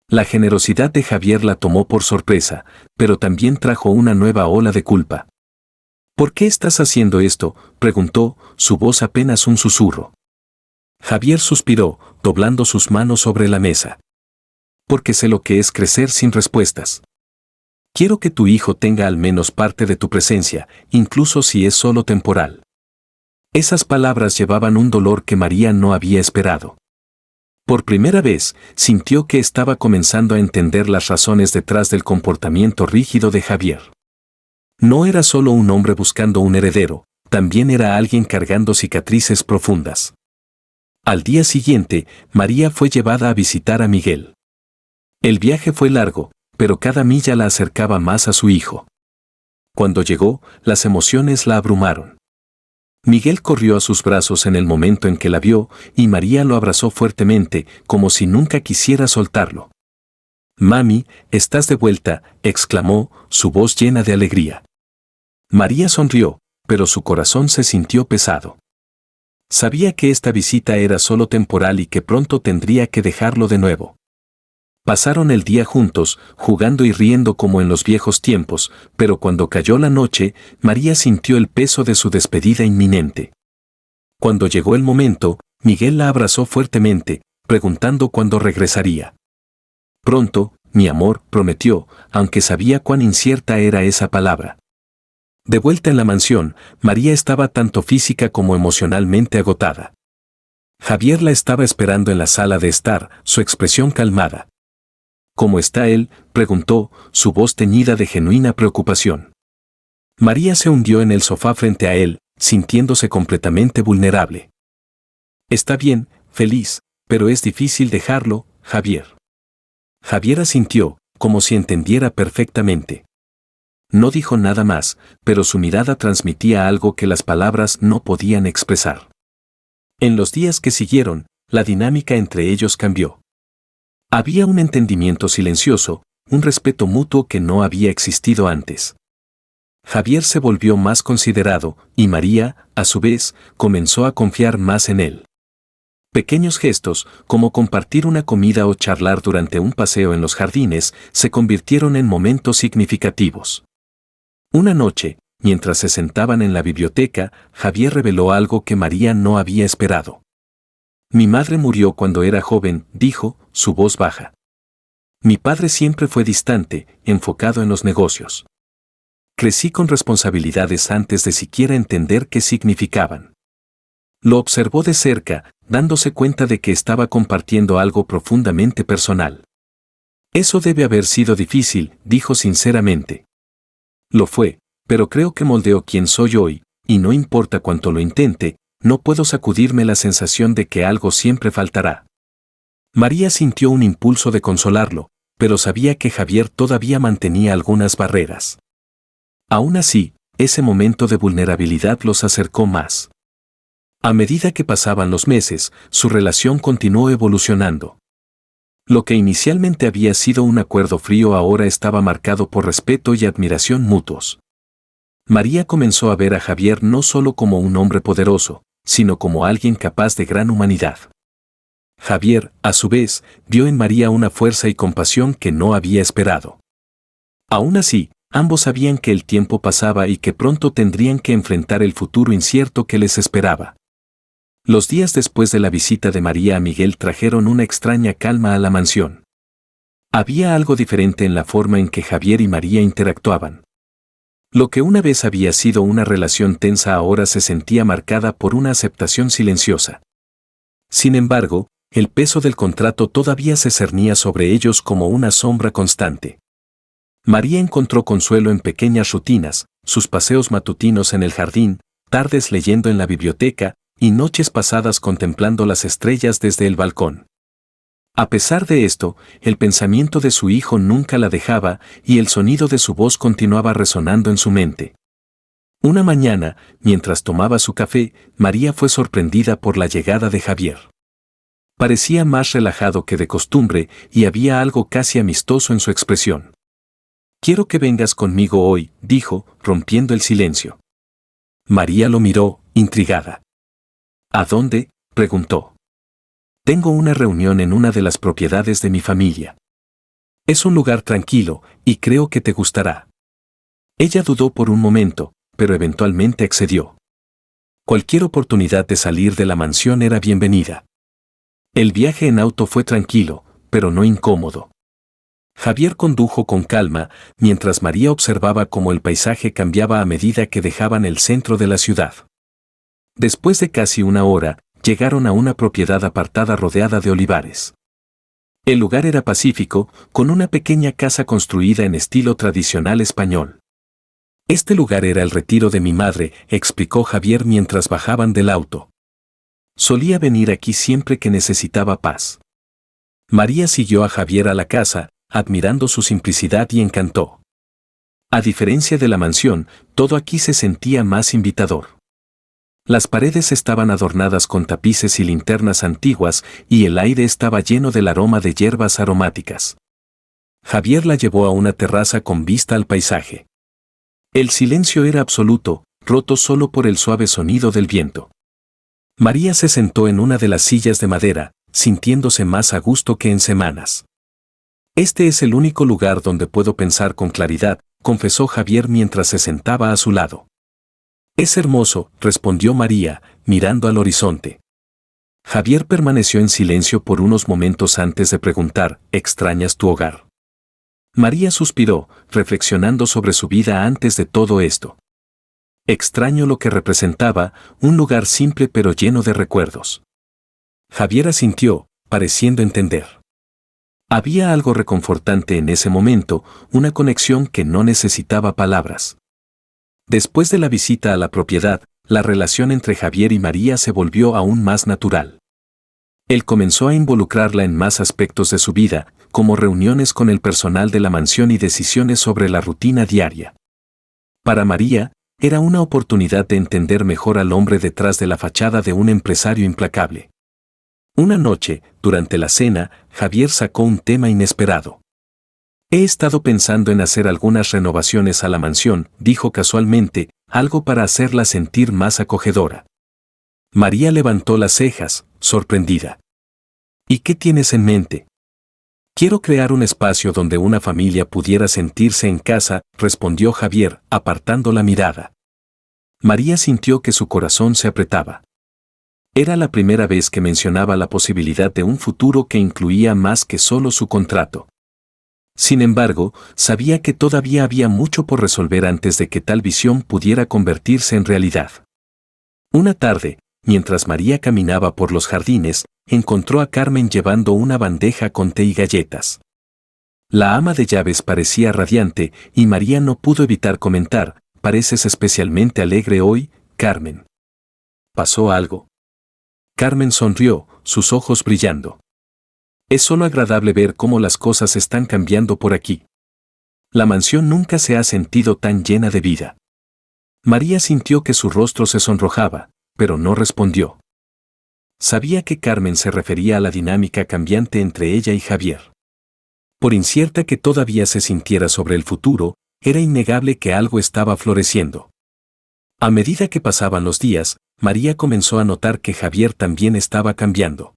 La generosidad de Javier la tomó por sorpresa, pero también trajo una nueva ola de culpa. ¿Por qué estás haciendo esto?, preguntó, su voz apenas un susurro. Javier suspiró, doblando sus manos sobre la mesa. Porque sé lo que es crecer sin respuestas. Quiero que tu hijo tenga al menos parte de tu presencia, incluso si es solo temporal. Esas palabras llevaban un dolor que María no había esperado. Por primera vez, sintió que estaba comenzando a entender las razones detrás del comportamiento rígido de Javier. No era solo un hombre buscando un heredero, también era alguien cargando cicatrices profundas. Al día siguiente, María fue llevada a visitar a Miguel. El viaje fue largo, pero cada milla la acercaba más a su hijo. Cuando llegó, las emociones la abrumaron. Miguel corrió a sus brazos en el momento en que la vio, y María lo abrazó fuertemente, como si nunca quisiera soltarlo. «Mami, estás de vuelta», exclamó, su voz llena de alegría. María sonrió, pero su corazón se sintió pesado. Sabía que esta visita era solo temporal y que pronto tendría que dejarlo de nuevo. Pasaron el día juntos, jugando y riendo como en los viejos tiempos, pero cuando cayó la noche, María sintió el peso de su despedida inminente. Cuando llegó el momento, Miguel la abrazó fuertemente, preguntando cuándo regresaría. «Pronto, mi amor», prometió, aunque sabía cuán incierta era esa palabra. De vuelta en la mansión, María estaba tanto física como emocionalmente agotada. Javier la estaba esperando en la sala de estar, su expresión calmada. «¿Cómo está él?», preguntó, su voz teñida de genuina preocupación. María se hundió en el sofá frente a él, sintiéndose completamente vulnerable. «Está bien, feliz, pero es difícil dejarlo, Javier». Javier asintió, como si entendiera perfectamente. No dijo nada más, pero su mirada transmitía algo que las palabras no podían expresar. En los días que siguieron, la dinámica entre ellos cambió. Había un entendimiento silencioso, un respeto mutuo que no había existido antes. Javier se volvió más considerado, y María, a su vez, comenzó a confiar más en él. Pequeños gestos, como compartir una comida o charlar durante un paseo en los jardines, se convirtieron en momentos significativos. Una noche, mientras se sentaban en la biblioteca, Javier reveló algo que María no había esperado. «Mi madre murió cuando era joven», dijo, su voz baja. «Mi padre siempre fue distante, enfocado en los negocios. Crecí con responsabilidades antes de siquiera entender qué significaban». Lo observó de cerca, dándose cuenta de que estaba compartiendo algo profundamente personal. «Eso debe haber sido difícil», dijo sinceramente. «Lo fue, pero creo que moldeó quién soy hoy, y no importa cuánto lo intente, no puedo sacudirme la sensación de que algo siempre faltará». María sintió un impulso de consolarlo, pero sabía que Javier todavía mantenía algunas barreras. Aún así, ese momento de vulnerabilidad los acercó más. A medida que pasaban los meses, su relación continuó evolucionando. Lo que inicialmente había sido un acuerdo frío ahora estaba marcado por respeto y admiración mutuos. María comenzó a ver a Javier no solo como un hombre poderoso, sino como alguien capaz de gran humanidad. Javier, a su vez, vio en María una fuerza y compasión que no había esperado. Aún así, ambos sabían que el tiempo pasaba y que pronto tendrían que enfrentar el futuro incierto que les esperaba. Los días después de la visita de María a Miguel trajeron una extraña calma a la mansión. Había algo diferente en la forma en que Javier y María interactuaban. Lo que una vez había sido una relación tensa ahora se sentía marcada por una aceptación silenciosa. Sin embargo, el peso del contrato todavía se cernía sobre ellos como una sombra constante. María encontró consuelo en pequeñas rutinas, sus paseos matutinos en el jardín, tardes leyendo en la biblioteca, y noches pasadas contemplando las estrellas desde el balcón. A pesar de esto, el pensamiento de su hijo nunca la dejaba y el sonido de su voz continuaba resonando en su mente. Una mañana, mientras tomaba su café, María fue sorprendida por la llegada de Javier. Parecía más relajado que de costumbre y había algo casi amistoso en su expresión. «Quiero que vengas conmigo hoy», dijo, rompiendo el silencio. María lo miró, intrigada. «¿A dónde?», preguntó. «Tengo una reunión en una de las propiedades de mi familia. Es un lugar tranquilo, y creo que te gustará». Ella dudó por un momento, pero eventualmente accedió. Cualquier oportunidad de salir de la mansión era bienvenida. El viaje en auto fue tranquilo, pero no incómodo. Javier condujo con calma, mientras María observaba cómo el paisaje cambiaba a medida que dejaban el centro de la ciudad. Después de casi una hora, llegaron a una propiedad apartada rodeada de olivares. El lugar era pacífico, con una pequeña casa construida en estilo tradicional español. Este lugar era el retiro de mi madre, explicó Javier mientras bajaban del auto. Solía venir aquí siempre que necesitaba paz. María siguió a Javier a la casa, admirando su simplicidad y encantó. A diferencia de la mansión, todo aquí se sentía más invitador. Las paredes estaban adornadas con tapices y linternas antiguas y el aire estaba lleno del aroma de hierbas aromáticas. Javier la llevó a una terraza con vista al paisaje. El silencio era absoluto, roto solo por el suave sonido del viento. María se sentó en una de las sillas de madera, sintiéndose más a gusto que en semanas. Este es el único lugar donde puedo pensar con claridad, confesó Javier mientras se sentaba a su lado. Es hermoso, respondió María, mirando al horizonte. Javier permaneció en silencio por unos momentos antes de preguntar, ¿extrañas tu hogar? María suspiró, reflexionando sobre su vida antes de todo esto. Extraño lo que representaba, un lugar simple pero lleno de recuerdos. Javier asintió, pareciendo entender. Había algo reconfortante en ese momento, una conexión que no necesitaba palabras. Después de la visita a la propiedad, la relación entre Javier y María se volvió aún más natural. Él comenzó a involucrarla en más aspectos de su vida, como reuniones con el personal de la mansión y decisiones sobre la rutina diaria. Para María, era una oportunidad de entender mejor al hombre detrás de la fachada de un empresario implacable. Una noche, durante la cena, Javier sacó un tema inesperado. He estado pensando en hacer algunas renovaciones a la mansión, dijo casualmente, algo para hacerla sentir más acogedora. María levantó las cejas, sorprendida. ¿Y qué tienes en mente? Quiero crear un espacio donde una familia pudiera sentirse en casa, respondió Javier, apartando la mirada. María sintió que su corazón se apretaba. Era la primera vez que mencionaba la posibilidad de un futuro que incluía más que solo su contrato. Sin embargo, sabía que todavía había mucho por resolver antes de que tal visión pudiera convertirse en realidad. Una tarde, mientras María caminaba por los jardines, encontró a Carmen llevando una bandeja con té y galletas. La ama de llaves parecía radiante y María no pudo evitar comentar, «Pareces especialmente alegre hoy, Carmen». ¿Pasó algo? Carmen sonrió, sus ojos brillando. Es solo agradable ver cómo las cosas están cambiando por aquí. La mansión nunca se ha sentido tan llena de vida. María sintió que su rostro se sonrojaba, pero no respondió. Sabía que Carmen se refería a la dinámica cambiante entre ella y Javier. Por incierta que todavía se sintiera sobre el futuro, era innegable que algo estaba floreciendo. A medida que pasaban los días, María comenzó a notar que Javier también estaba cambiando.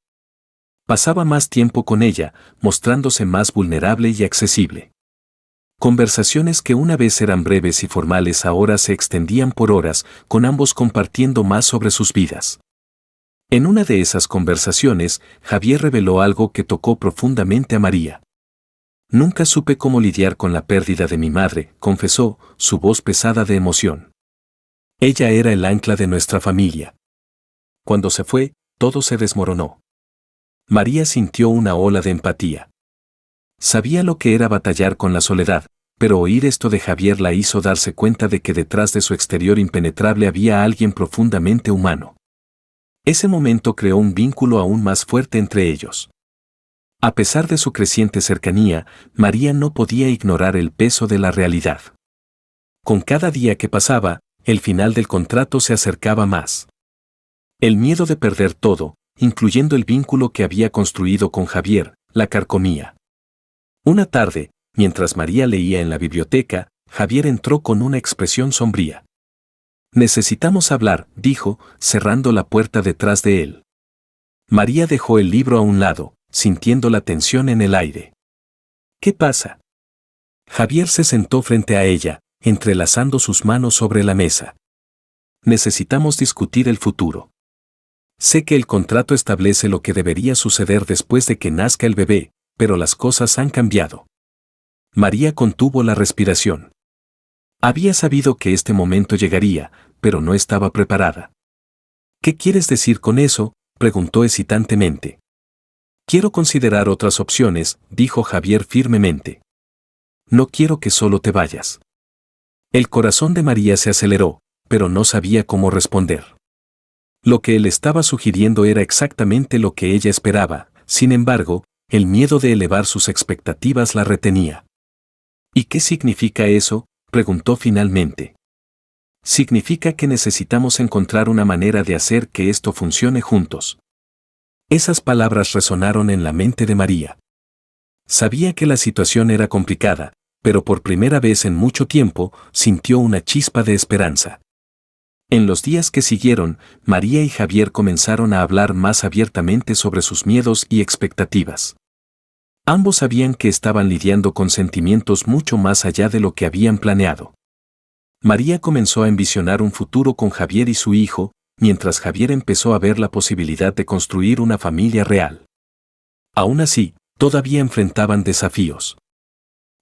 Pasaba más tiempo con ella, mostrándose más vulnerable y accesible. Conversaciones que una vez eran breves y formales ahora se extendían por horas, con ambos compartiendo más sobre sus vidas. En una de esas conversaciones, Javier reveló algo que tocó profundamente a María. Nunca supe cómo lidiar con la pérdida de mi madre, confesó, su voz pesada de emoción. Ella era el ancla de nuestra familia. Cuando se fue, todo se desmoronó. María sintió una ola de empatía. Sabía lo que era batallar con la soledad, pero oír esto de Javier la hizo darse cuenta de que detrás de su exterior impenetrable había alguien profundamente humano. Ese momento creó un vínculo aún más fuerte entre ellos. A pesar de su creciente cercanía, María no podía ignorar el peso de la realidad. Con cada día que pasaba, el final del contrato se acercaba más. El miedo de perder todo, incluyendo el vínculo que había construido con Javier, la carcomía. Una tarde, mientras María leía en la biblioteca, Javier entró con una expresión sombría. Necesitamos hablar, dijo, cerrando la puerta detrás de él. María dejó el libro a un lado, sintiendo la tensión en el aire. ¿Qué pasa? Javier se sentó frente a ella, entrelazando sus manos sobre la mesa. Necesitamos discutir el futuro. Sé que el contrato establece lo que debería suceder después de que nazca el bebé, pero las cosas han cambiado. María contuvo la respiración. Había sabido que este momento llegaría, pero no estaba preparada. ¿Qué quieres decir con eso?, preguntó hesitantemente. Quiero considerar otras opciones, dijo Javier firmemente. No quiero que solo te vayas. El corazón de María se aceleró, pero no sabía cómo responder. Lo que él estaba sugiriendo era exactamente lo que ella esperaba, sin embargo, el miedo de elevar sus expectativas la retenía. ¿Y qué significa eso?, preguntó finalmente. Significa que necesitamos encontrar una manera de hacer que esto funcione juntos. Esas palabras resonaron en la mente de María. Sabía que la situación era complicada, pero por primera vez en mucho tiempo sintió una chispa de esperanza. En los días que siguieron, María y Javier comenzaron a hablar más abiertamente sobre sus miedos y expectativas. Ambos sabían que estaban lidiando con sentimientos mucho más allá de lo que habían planeado. María comenzó a envisionar un futuro con Javier y su hijo, mientras Javier empezó a ver la posibilidad de construir una familia real. Aún así, todavía enfrentaban desafíos.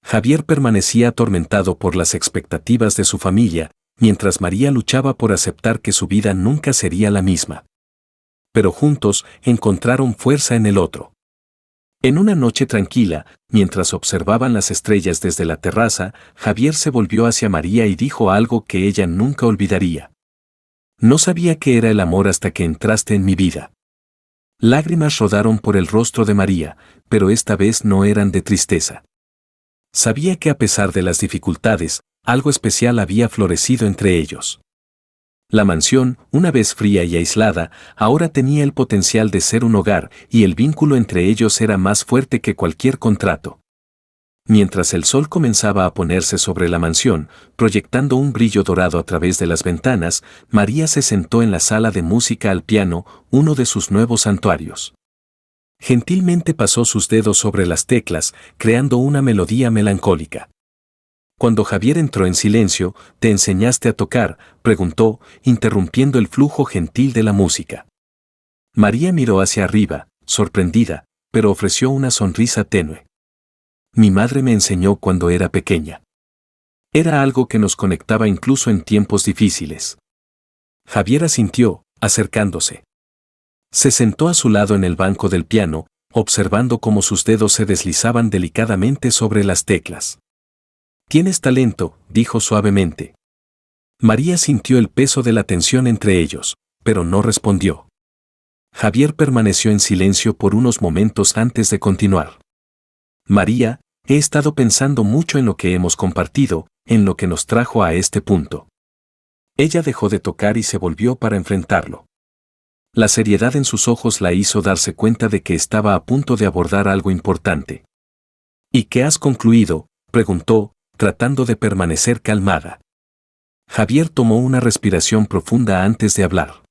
Javier permanecía atormentado por las expectativas de su familia, mientras María luchaba por aceptar que su vida nunca sería la misma. Pero juntos encontraron fuerza en el otro. En una noche tranquila, mientras observaban las estrellas desde la terraza, Javier se volvió hacia María y dijo algo que ella nunca olvidaría. No sabía qué era el amor hasta que entraste en mi vida. Lágrimas rodaron por el rostro de María, pero esta vez no eran de tristeza. Sabía que a pesar de las dificultades, algo especial había florecido entre ellos. La mansión, una vez fría y aislada, ahora tenía el potencial de ser un hogar, y el vínculo entre ellos era más fuerte que cualquier contrato. Mientras el sol comenzaba a ponerse sobre la mansión, proyectando un brillo dorado a través de las ventanas, María se sentó en la sala de música al piano, uno de sus nuevos santuarios. Gentilmente pasó sus dedos sobre las teclas, creando una melodía melancólica. Cuando Javier entró en silencio, ¿te enseñaste a tocar?, preguntó, interrumpiendo el flujo gentil de la música. María miró hacia arriba, sorprendida, pero ofreció una sonrisa tenue. Mi madre me enseñó cuando era pequeña. Era algo que nos conectaba incluso en tiempos difíciles. Javier asintió, acercándose. Se sentó a su lado en el banco del piano, observando cómo sus dedos se deslizaban delicadamente sobre las teclas. Tienes talento, dijo suavemente. María sintió el peso de la tensión entre ellos, pero no respondió. Javier permaneció en silencio por unos momentos antes de continuar. María, he estado pensando mucho en lo que hemos compartido, en lo que nos trajo a este punto. Ella dejó de tocar y se volvió para enfrentarlo. La seriedad en sus ojos la hizo darse cuenta de que estaba a punto de abordar algo importante. ¿Y qué has concluido?, preguntó, tratando de permanecer calmada. Javier tomó una respiración profunda antes de hablar.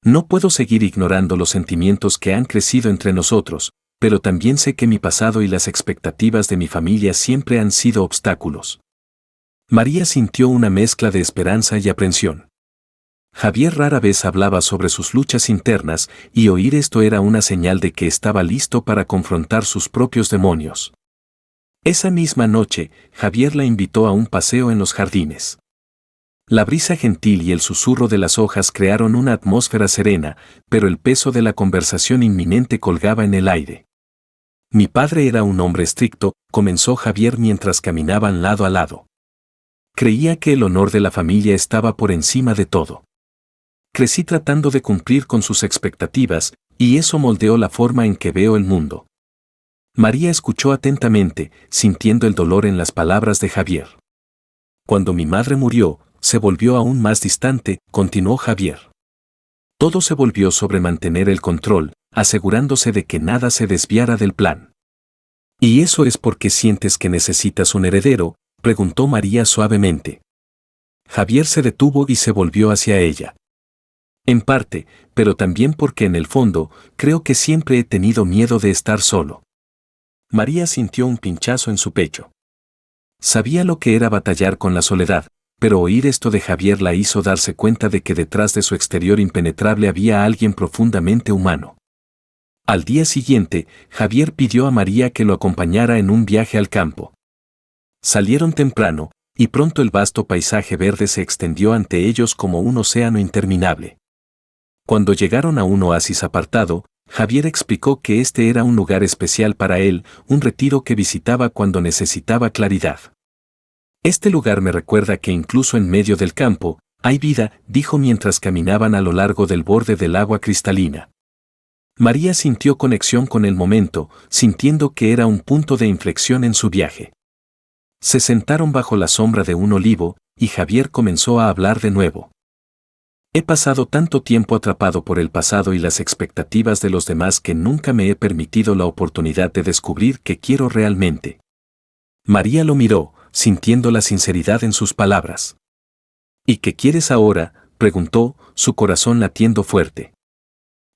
No puedo seguir ignorando los sentimientos que han crecido entre nosotros, pero también sé que mi pasado y las expectativas de mi familia siempre han sido obstáculos. María sintió una mezcla de esperanza y aprensión. Javier rara vez hablaba sobre sus luchas internas, y oír esto era una señal de que estaba listo para confrontar sus propios demonios. Esa misma noche, Javier la invitó a un paseo en los jardines. La brisa gentil y el susurro de las hojas crearon una atmósfera serena, pero el peso de la conversación inminente colgaba en el aire. Mi padre era un hombre estricto, comenzó Javier mientras caminaban lado a lado. Creía que el honor de la familia estaba por encima de todo. Crecí tratando de cumplir con sus expectativas, y eso moldeó la forma en que veo el mundo. María escuchó atentamente, sintiendo el dolor en las palabras de Javier. Cuando mi madre murió, se volvió aún más distante, continuó Javier. Todo se volvió sobre mantener el control, asegurándose de que nada se desviara del plan. ¿Y eso es porque sientes que necesitas un heredero?, preguntó María suavemente. Javier se detuvo y se volvió hacia ella. En parte, pero también porque en el fondo, creo que siempre he tenido miedo de estar solo. María sintió un pinchazo en su pecho. Sabía lo que era batallar con la soledad, pero oír esto de Javier la hizo darse cuenta de que detrás de su exterior impenetrable había alguien profundamente humano. Al día siguiente, Javier pidió a María que lo acompañara en un viaje al campo. Salieron temprano, y pronto el vasto paisaje verde se extendió ante ellos como un océano interminable. Cuando llegaron a un oasis apartado, Javier explicó que este era un lugar especial para él, un retiro que visitaba cuando necesitaba claridad. Este lugar me recuerda que incluso en medio del campo, hay vida, dijo mientras caminaban a lo largo del borde del agua cristalina. María sintió conexión con el momento, sintiendo que era un punto de inflexión en su viaje. Se sentaron bajo la sombra de un olivo, y Javier comenzó a hablar de nuevo. He pasado tanto tiempo atrapado por el pasado y las expectativas de los demás que nunca me he permitido la oportunidad de descubrir qué quiero realmente. María lo miró, sintiendo la sinceridad en sus palabras. ¿Y qué quieres ahora?, preguntó, su corazón latiendo fuerte.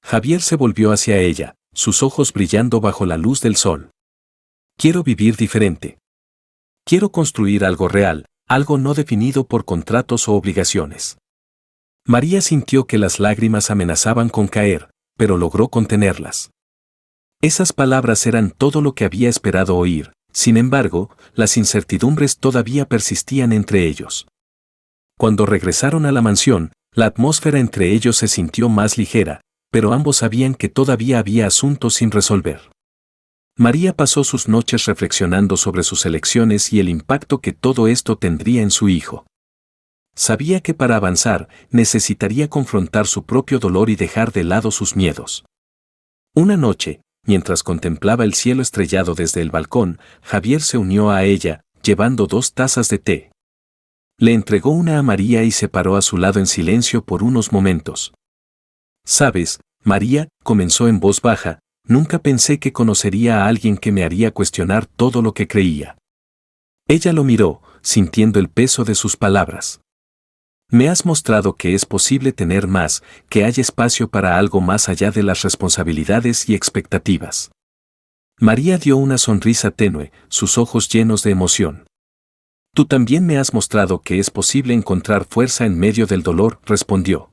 Javier se volvió hacia ella, sus ojos brillando bajo la luz del sol. Quiero vivir diferente. Quiero construir algo real, algo no definido por contratos o obligaciones. María sintió que las lágrimas amenazaban con caer, pero logró contenerlas. Esas palabras eran todo lo que había esperado oír. Sin embargo, las incertidumbres todavía persistían entre ellos. Cuando regresaron a la mansión, la atmósfera entre ellos se sintió más ligera, pero ambos sabían que todavía había asuntos sin resolver. María pasó sus noches reflexionando sobre sus elecciones y el impacto que todo esto tendría en su hijo. Sabía que para avanzar, necesitaría confrontar su propio dolor y dejar de lado sus miedos. Una noche, mientras contemplaba el cielo estrellado desde el balcón, Javier se unió a ella, llevando 2 tazas de té. Le entregó una a María y se paró a su lado en silencio por unos momentos. «Sabes, María», comenzó en voz baja, «nunca pensé que conocería a alguien que me haría cuestionar todo lo que creía». Ella lo miró, sintiendo el peso de sus palabras. «Me has mostrado que es posible tener más, que hay espacio para algo más allá de las responsabilidades y expectativas». María dio una sonrisa tenue, sus ojos llenos de emoción. «Tú también me has mostrado que es posible encontrar fuerza en medio del dolor», respondió.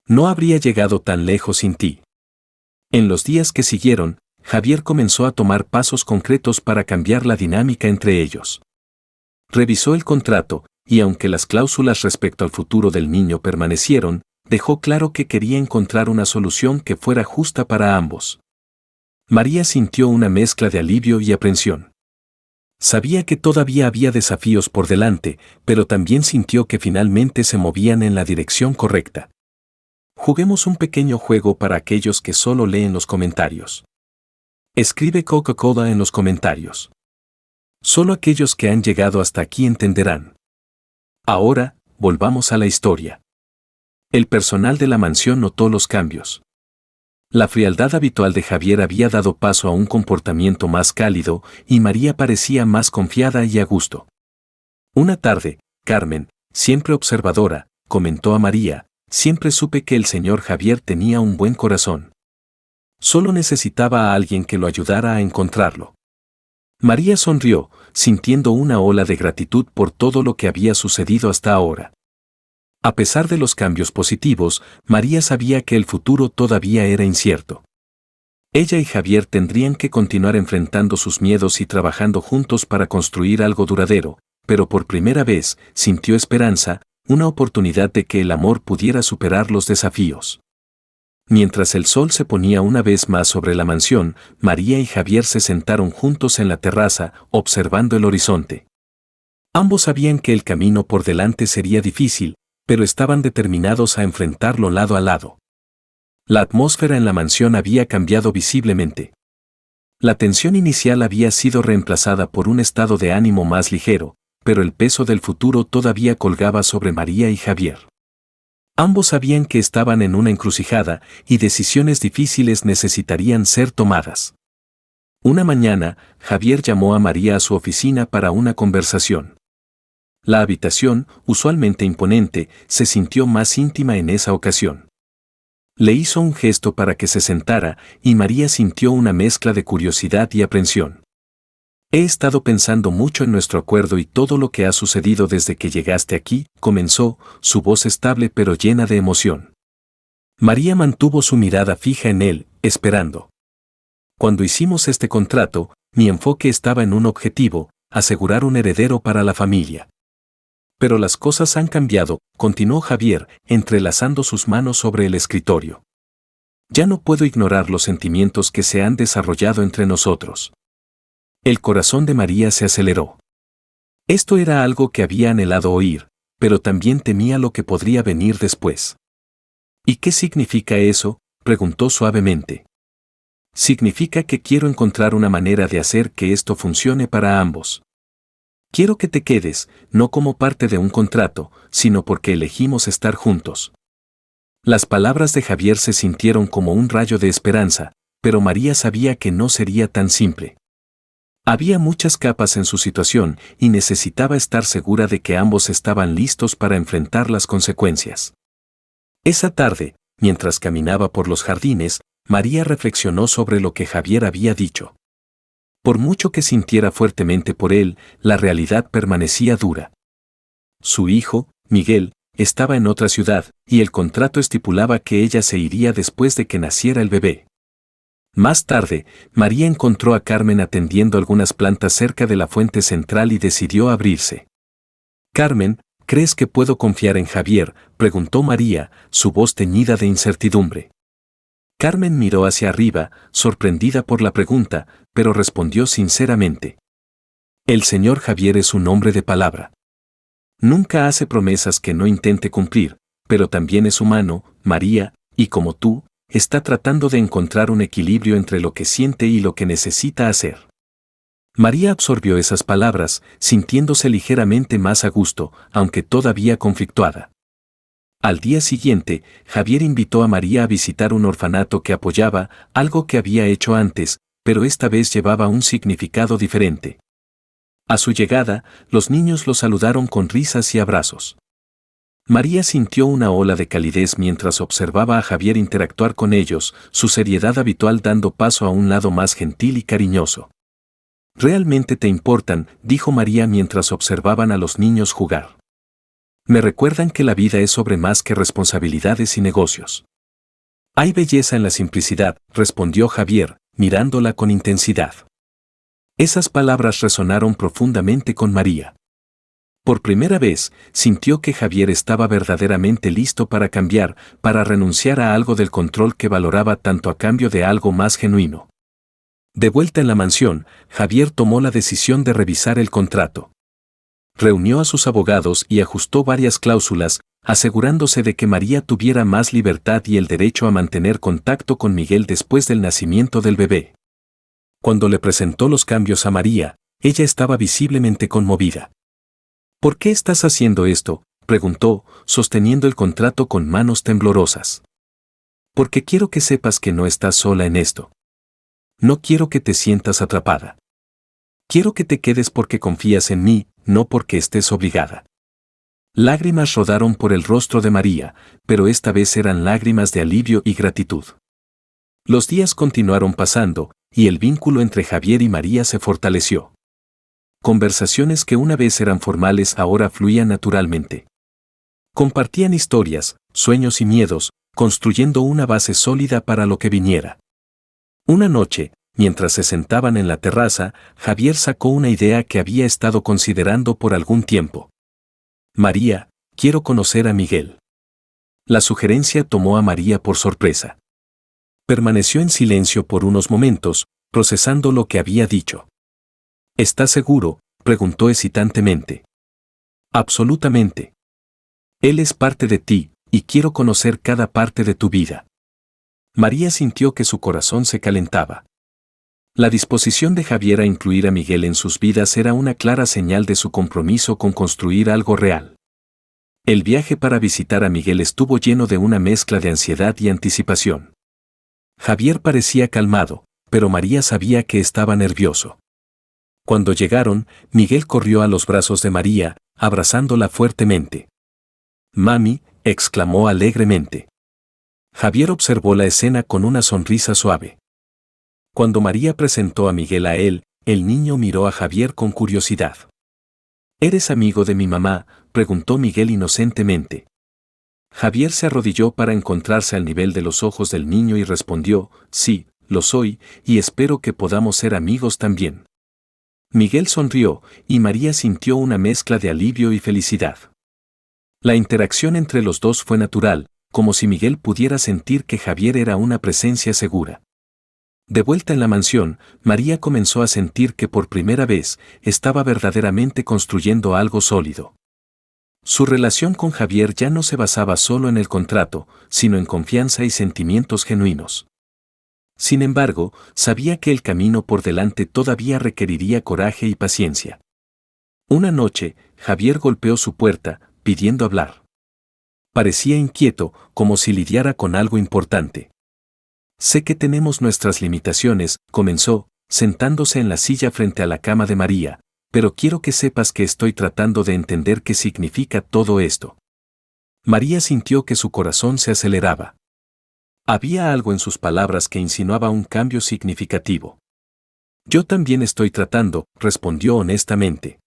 «No habría llegado tan lejos sin ti». En los días que siguieron, Javier comenzó a tomar pasos concretos para cambiar la dinámica entre ellos. Revisó el contrato, y aunque las cláusulas respecto al futuro del niño permanecieron, dejó claro que quería encontrar una solución que fuera justa para ambos. María sintió una mezcla de alivio y aprensión. Sabía que todavía había desafíos por delante, pero también sintió que finalmente se movían en la dirección correcta. Juguemos un pequeño juego para aquellos que solo leen los comentarios. Escribe Coca-Cola en los comentarios. Solo aquellos que han llegado hasta aquí entenderán. Ahora, volvamos a la historia. El personal de la mansión notó los cambios. La frialdad habitual de Javier había dado paso a un comportamiento más cálido, y María parecía más confiada y a gusto. Una tarde, Carmen, siempre observadora, comentó a María: «Siempre supe que el señor Javier tenía un buen corazón. Solo necesitaba a alguien que lo ayudara a encontrarlo». María sonrió, sintiendo una ola de gratitud por todo lo que había sucedido hasta ahora. A pesar de los cambios positivos, María sabía que el futuro todavía era incierto. Ella y Javier tendrían que continuar enfrentando sus miedos y trabajando juntos para construir algo duradero, pero por primera vez sintió esperanza, una oportunidad de que el amor pudiera superar los desafíos. Mientras el sol se ponía una vez más sobre la mansión, María y Javier se sentaron juntos en la terraza, observando el horizonte. Ambos sabían que el camino por delante sería difícil, pero estaban determinados a enfrentarlo lado a lado. La atmósfera en la mansión había cambiado visiblemente. La tensión inicial había sido reemplazada por un estado de ánimo más ligero, pero el peso del futuro todavía colgaba sobre María y Javier. Ambos sabían que estaban en una encrucijada y decisiones difíciles necesitarían ser tomadas. Una mañana, Javier llamó a María a su oficina para una conversación. La habitación, usualmente imponente, se sintió más íntima en esa ocasión. Le hizo un gesto para que se sentara y María sintió una mezcla de curiosidad y aprensión. He estado pensando mucho en nuestro acuerdo y todo lo que ha sucedido desde que llegaste aquí, comenzó, su voz estable pero llena de emoción. María mantuvo su mirada fija en él, esperando. Cuando hicimos este contrato, mi enfoque estaba en un objetivo, asegurar un heredero para la familia. Pero las cosas han cambiado, continuó Javier, entrelazando sus manos sobre el escritorio. Ya no puedo ignorar los sentimientos que se han desarrollado entre nosotros. El corazón de María se aceleró. Esto era algo que había anhelado oír, pero también temía lo que podría venir después. ¿Y qué significa eso?, preguntó suavemente. Significa que quiero encontrar una manera de hacer que esto funcione para ambos. Quiero que te quedes, no como parte de un contrato, sino porque elegimos estar juntos. Las palabras de Javier se sintieron como un rayo de esperanza, pero María sabía que no sería tan simple. Había muchas capas en su situación y necesitaba estar segura de que ambos estaban listos para enfrentar las consecuencias. Esa tarde, mientras caminaba por los jardines, María reflexionó sobre lo que Javier había dicho. Por mucho que sintiera fuertemente por él, la realidad permanecía dura. Su hijo, Miguel, estaba en otra ciudad, y el contrato estipulaba que ella se iría después de que naciera el bebé. Más tarde, María encontró a Carmen atendiendo algunas plantas cerca de la fuente central y decidió abrirse. «Carmen, ¿crees que puedo confiar en Javier?», preguntó María, su voz teñida de incertidumbre. Carmen miró hacia arriba, sorprendida por la pregunta, pero respondió sinceramente. «El señor Javier es un hombre de palabra. Nunca hace promesas que no intente cumplir, pero también es humano, María, y como tú, está tratando de encontrar un equilibrio entre lo que siente y lo que necesita hacer». María absorbió esas palabras, sintiéndose ligeramente más a gusto, aunque todavía conflictuada. Al día siguiente, Javier invitó a María a visitar un orfanato que apoyaba, algo que había hecho antes, pero esta vez llevaba un significado diferente. A su llegada, los niños lo saludaron con risas y abrazos. María sintió una ola de calidez mientras observaba a Javier interactuar con ellos, su seriedad habitual dando paso a un lado más gentil y cariñoso. «Realmente te importan», dijo María mientras observaban a los niños jugar. «Me recuerdan que la vida es sobre más que responsabilidades y negocios». «Hay belleza en la simplicidad», respondió Javier, mirándola con intensidad. Esas palabras resonaron profundamente con María. Por primera vez, sintió que Javier estaba verdaderamente listo para cambiar, para renunciar a algo del control que valoraba tanto a cambio de algo más genuino. De vuelta en la mansión, Javier tomó la decisión de revisar el contrato. Reunió a sus abogados y ajustó varias cláusulas, asegurándose de que María tuviera más libertad y el derecho a mantener contacto con Miguel después del nacimiento del bebé. Cuando le presentó los cambios a María, ella estaba visiblemente conmovida. «¿Por qué estás haciendo esto?», preguntó, sosteniendo el contrato con manos temblorosas. «Porque quiero que sepas que no estás sola en esto. No quiero que te sientas atrapada. Quiero que te quedes porque confías en mí, no porque estés obligada». Lágrimas rodaron por el rostro de María, pero esta vez eran lágrimas de alivio y gratitud. Los días continuaron pasando, y el vínculo entre Javier y María se fortaleció. Conversaciones que una vez eran formales ahora fluían naturalmente. Compartían historias, sueños y miedos, construyendo una base sólida para lo que viniera. Una noche, mientras se sentaban en la terraza, Javier sacó una idea que había estado considerando por algún tiempo. «María, quiero conocer a Miguel». La sugerencia tomó a María por sorpresa. Permaneció en silencio por unos momentos, procesando lo que había dicho. «¿Estás seguro?», preguntó hesitantemente. «Absolutamente. Él es parte de ti, y quiero conocer cada parte de tu vida». María sintió que su corazón se calentaba. La disposición de Javier a incluir a Miguel en sus vidas era una clara señal de su compromiso con construir algo real. El viaje para visitar a Miguel estuvo lleno de una mezcla de ansiedad y anticipación. Javier parecía calmado, pero María sabía que estaba nervioso. Cuando llegaron, Miguel corrió a los brazos de María, abrazándola fuertemente. «Mami», exclamó alegremente. Javier observó la escena con una sonrisa suave. Cuando María presentó a Miguel a él, el niño miró a Javier con curiosidad. ¿Eres amigo de mi mamá?, preguntó Miguel inocentemente. Javier se arrodilló para encontrarse al nivel de los ojos del niño y respondió, sí, lo soy, y espero que podamos ser amigos también. Miguel sonrió, y María sintió una mezcla de alivio y felicidad. La interacción entre los dos fue natural, como si Miguel pudiera sentir que Javier era una presencia segura. De vuelta en la mansión, María comenzó a sentir que por primera vez estaba verdaderamente construyendo algo sólido. Su relación con Javier ya no se basaba solo en el contrato, sino en confianza y sentimientos genuinos. Sin embargo, sabía que el camino por delante todavía requeriría coraje y paciencia. Una noche, Javier golpeó su puerta, pidiendo hablar. Parecía inquieto, como si lidiara con algo importante. Sé que tenemos nuestras limitaciones, comenzó, sentándose en la silla frente a la cama de María, pero quiero que sepas que estoy tratando de entender qué significa todo esto. María sintió que su corazón se aceleraba. Había algo en sus palabras que insinuaba un cambio significativo. Yo también estoy tratando, respondió honestamente.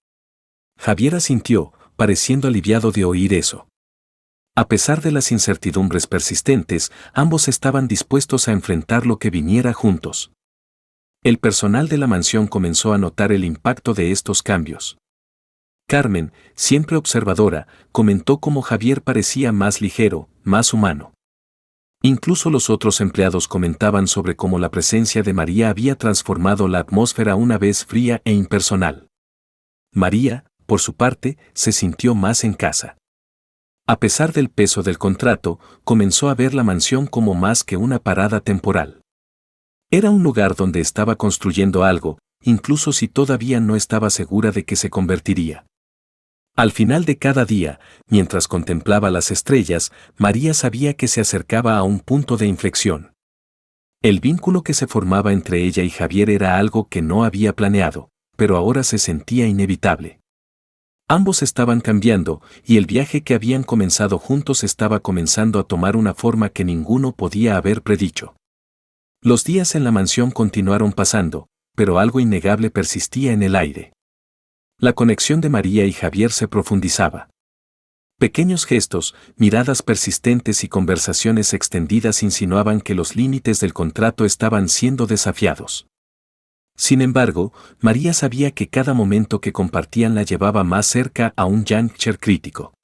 Javier asintió, pareciendo aliviado de oír eso. A pesar de las incertidumbres persistentes, ambos estaban dispuestos a enfrentar lo que viniera juntos. El personal de la mansión comenzó a notar el impacto de estos cambios. Carmen, siempre observadora, comentó cómo Javier parecía más ligero, más humano. Incluso los otros empleados comentaban sobre cómo la presencia de María había transformado la atmósfera una vez fría e impersonal. María, por su parte, se sintió más en casa. A pesar del peso del contrato, comenzó a ver la mansión como más que una parada temporal. Era un lugar donde estaba construyendo algo, incluso si todavía no estaba segura de que se convertiría. Al final de cada día, mientras contemplaba las estrellas, María sabía que se acercaba a un punto de inflexión. El vínculo que se formaba entre ella y Javier era algo que no había planeado, pero ahora se sentía inevitable. Ambos estaban cambiando, y el viaje que habían comenzado juntos estaba comenzando a tomar una forma que ninguno podía haber predicho. Los días en la mansión continuaron pasando, pero algo innegable persistía en el aire. La conexión de María y Javier se profundizaba. Pequeños gestos, miradas persistentes y conversaciones extendidas insinuaban que los límites del contrato estaban siendo desafiados. Sin embargo, María sabía que cada momento que compartían la llevaba más cerca a un juncture crítico.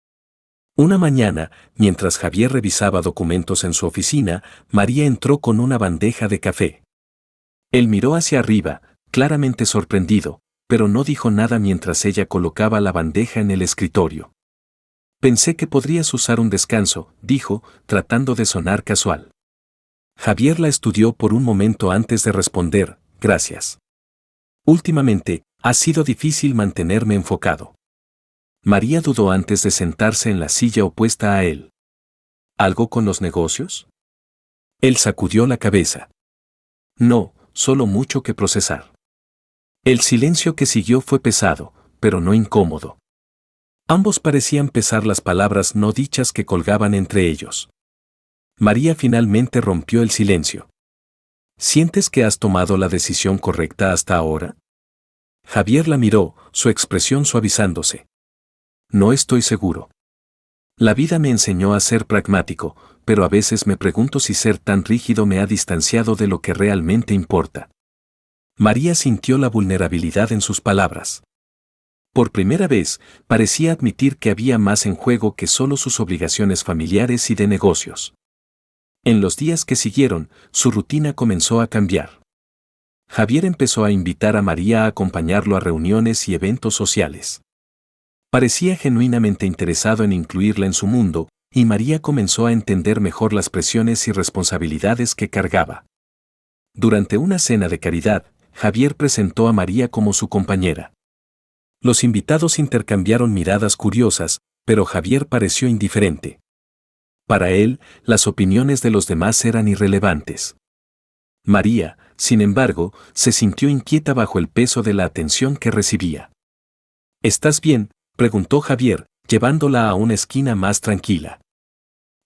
Una mañana, mientras Javier revisaba documentos en su oficina, María entró con una bandeja de café. Él miró hacia arriba, claramente sorprendido, pero no dijo nada mientras ella colocaba la bandeja en el escritorio. Pensé que podrías usar un descanso, dijo, tratando de sonar casual. Javier la estudió por un momento antes de responder, gracias. Últimamente, ha sido difícil mantenerme enfocado. María dudó antes de sentarse en la silla opuesta a él. ¿Algo con los negocios? Él sacudió la cabeza. No, solo mucho que procesar. El silencio que siguió fue pesado, pero no incómodo. Ambos parecían pesar las palabras no dichas que colgaban entre ellos. María finalmente rompió el silencio. ¿Sientes que has tomado la decisión correcta hasta ahora? Javier la miró, su expresión suavizándose. No estoy seguro. La vida me enseñó a ser pragmático, pero a veces me pregunto si ser tan rígido me ha distanciado de lo que realmente importa. María sintió la vulnerabilidad en sus palabras. Por primera vez, parecía admitir que había más en juego que solo sus obligaciones familiares y de negocios. En los días que siguieron, su rutina comenzó a cambiar. Javier empezó a invitar a María a acompañarlo a reuniones y eventos sociales. Parecía genuinamente interesado en incluirla en su mundo, y María comenzó a entender mejor las presiones y responsabilidades que cargaba. Durante una cena de caridad, Javier presentó a María como su compañera. Los invitados intercambiaron miradas curiosas, pero Javier pareció indiferente. Para él, las opiniones de los demás eran irrelevantes. María, sin embargo, se sintió inquieta bajo el peso de la atención que recibía. ¿Estás bien?, preguntó Javier, llevándola a una esquina más tranquila.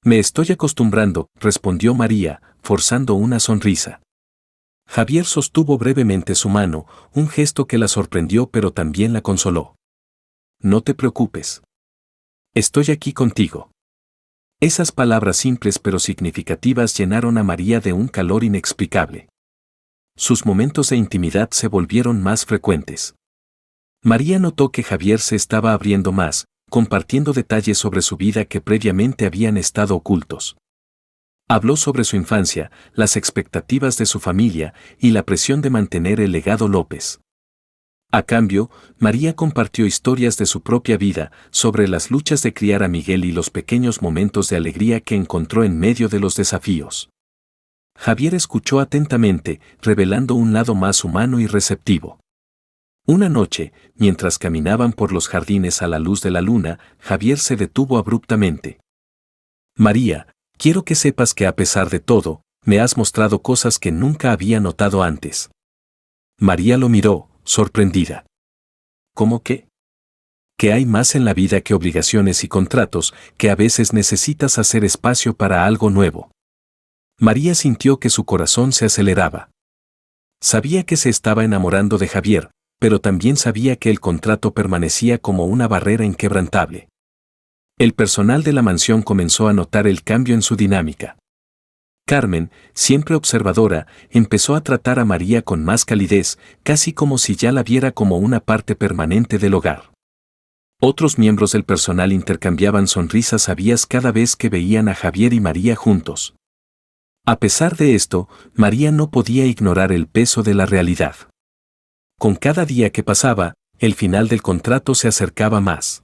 Me estoy acostumbrando, respondió María, forzando una sonrisa. Javier sostuvo brevemente su mano, un gesto que la sorprendió pero también la consoló. No te preocupes. Estoy aquí contigo. Esas palabras simples pero significativas llenaron a María de un calor inexplicable. Sus momentos de intimidad se volvieron más frecuentes. María notó que Javier se estaba abriendo más, compartiendo detalles sobre su vida que previamente habían estado ocultos. Habló sobre su infancia, las expectativas de su familia y la presión de mantener el legado López. A cambio, María compartió historias de su propia vida, sobre las luchas de criar a Miguel y los pequeños momentos de alegría que encontró en medio de los desafíos. Javier escuchó atentamente, revelando un lado más humano y receptivo. Una noche, mientras caminaban por los jardines a la luz de la luna, Javier se detuvo abruptamente. María, quiero que sepas que a pesar de todo, me has mostrado cosas que nunca había notado antes. María lo miró, sorprendida. ¿Cómo qué? Que hay más en la vida que obligaciones y contratos, que a veces necesitas hacer espacio para algo nuevo. María sintió que su corazón se aceleraba. Sabía que se estaba enamorando de Javier, pero también sabía que el contrato permanecía como una barrera inquebrantable. El personal de la mansión comenzó a notar el cambio en su dinámica. Carmen, siempre observadora, empezó a tratar a María con más calidez, casi como si ya la viera como una parte permanente del hogar. Otros miembros del personal intercambiaban sonrisas sabias cada vez que veían a Javier y María juntos. A pesar de esto, María no podía ignorar el peso de la realidad. Con cada día que pasaba, el final del contrato se acercaba más.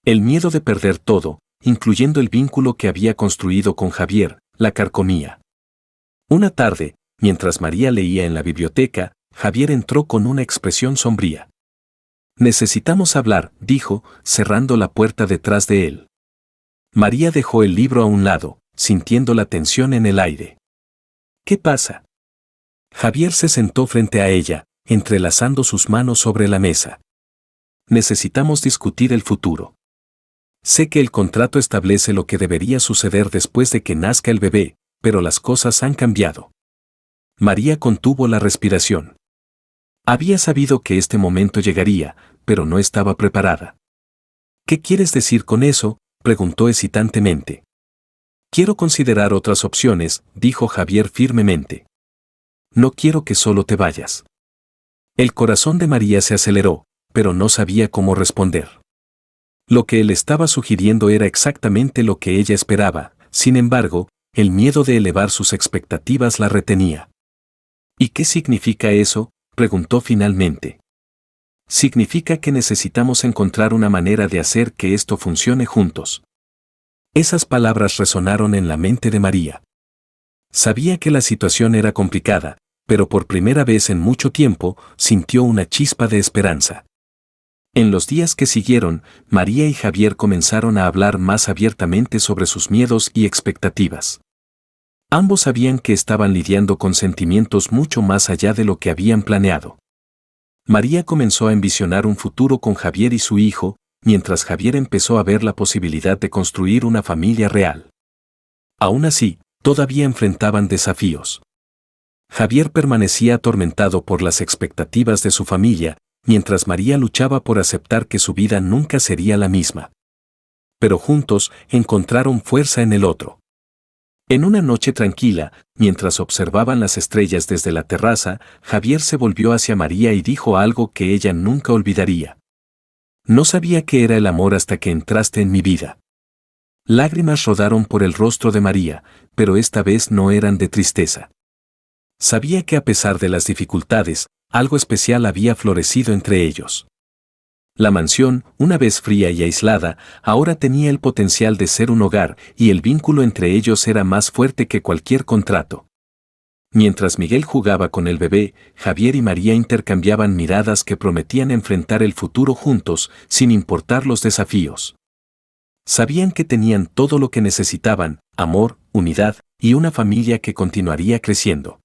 El miedo de perder todo, incluyendo el vínculo que había construido con Javier, la carcomía. Una tarde, mientras María leía en la biblioteca, Javier entró con una expresión sombría. Necesitamos hablar, dijo, cerrando la puerta detrás de él. María dejó el libro a un lado, sintiendo la tensión en el aire. ¿Qué pasa? Javier se sentó frente a ella, entrelazando sus manos sobre la mesa. Necesitamos discutir el futuro. Sé que el contrato establece lo que debería suceder después de que nazca el bebé, pero las cosas han cambiado. María contuvo la respiración. Había sabido que este momento llegaría, pero no estaba preparada. ¿Qué quieres decir con eso?, preguntó hesitantemente. Quiero considerar otras opciones, dijo Javier firmemente. No quiero que solo te vayas. El corazón de María se aceleró, pero no sabía cómo responder. Lo que él estaba sugiriendo era exactamente lo que ella esperaba, sin embargo, el miedo de elevar sus expectativas la retenía. ¿Y qué significa eso?, preguntó finalmente. Significa que necesitamos encontrar una manera de hacer que esto funcione juntos. Esas palabras resonaron en la mente de María. Sabía que la situación era complicada, pero por primera vez en mucho tiempo sintió una chispa de esperanza. En los días que siguieron, María y Javier comenzaron a hablar más abiertamente sobre sus miedos y expectativas. Ambos sabían que estaban lidiando con sentimientos mucho más allá de lo que habían planeado. María comenzó a envisionar un futuro con Javier y su hijo, mientras Javier empezó a ver la posibilidad de construir una familia real. Aún así, todavía enfrentaban desafíos. Javier permanecía atormentado por las expectativas de su familia, mientras María luchaba por aceptar que su vida nunca sería la misma. Pero juntos encontraron fuerza en el otro. En una noche tranquila, mientras observaban las estrellas desde la terraza, Javier se volvió hacia María y dijo algo que ella nunca olvidaría. No sabía qué era el amor hasta que entraste en mi vida. Lágrimas rodaron por el rostro de María, pero esta vez no eran de tristeza. Sabía que a pesar de las dificultades, algo especial había florecido entre ellos. La mansión, una vez fría y aislada, ahora tenía el potencial de ser un hogar, y el vínculo entre ellos era más fuerte que cualquier contrato. Mientras Miguel jugaba con el bebé, Javier y María intercambiaban miradas que prometían enfrentar el futuro juntos, sin importar los desafíos. Sabían que tenían todo lo que necesitaban: amor, unidad y una familia que continuaría creciendo.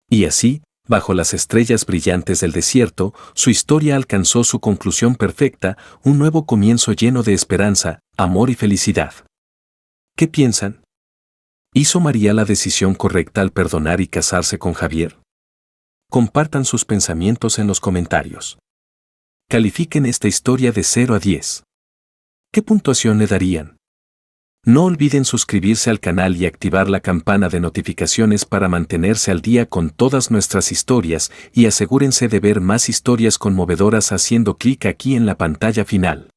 Y así, bajo las estrellas brillantes del desierto, su historia alcanzó su conclusión perfecta, un nuevo comienzo lleno de esperanza, amor y felicidad. ¿Qué piensan? ¿Hizo María la decisión correcta al perdonar y casarse con Javier? Compartan sus pensamientos en los comentarios. Califiquen esta historia de 0 a 10. ¿Qué puntuación le darían? No olviden suscribirse al canal y activar la campana de notificaciones para mantenerse al día con todas nuestras historias y asegúrense de ver más historias conmovedoras haciendo clic aquí en la pantalla final.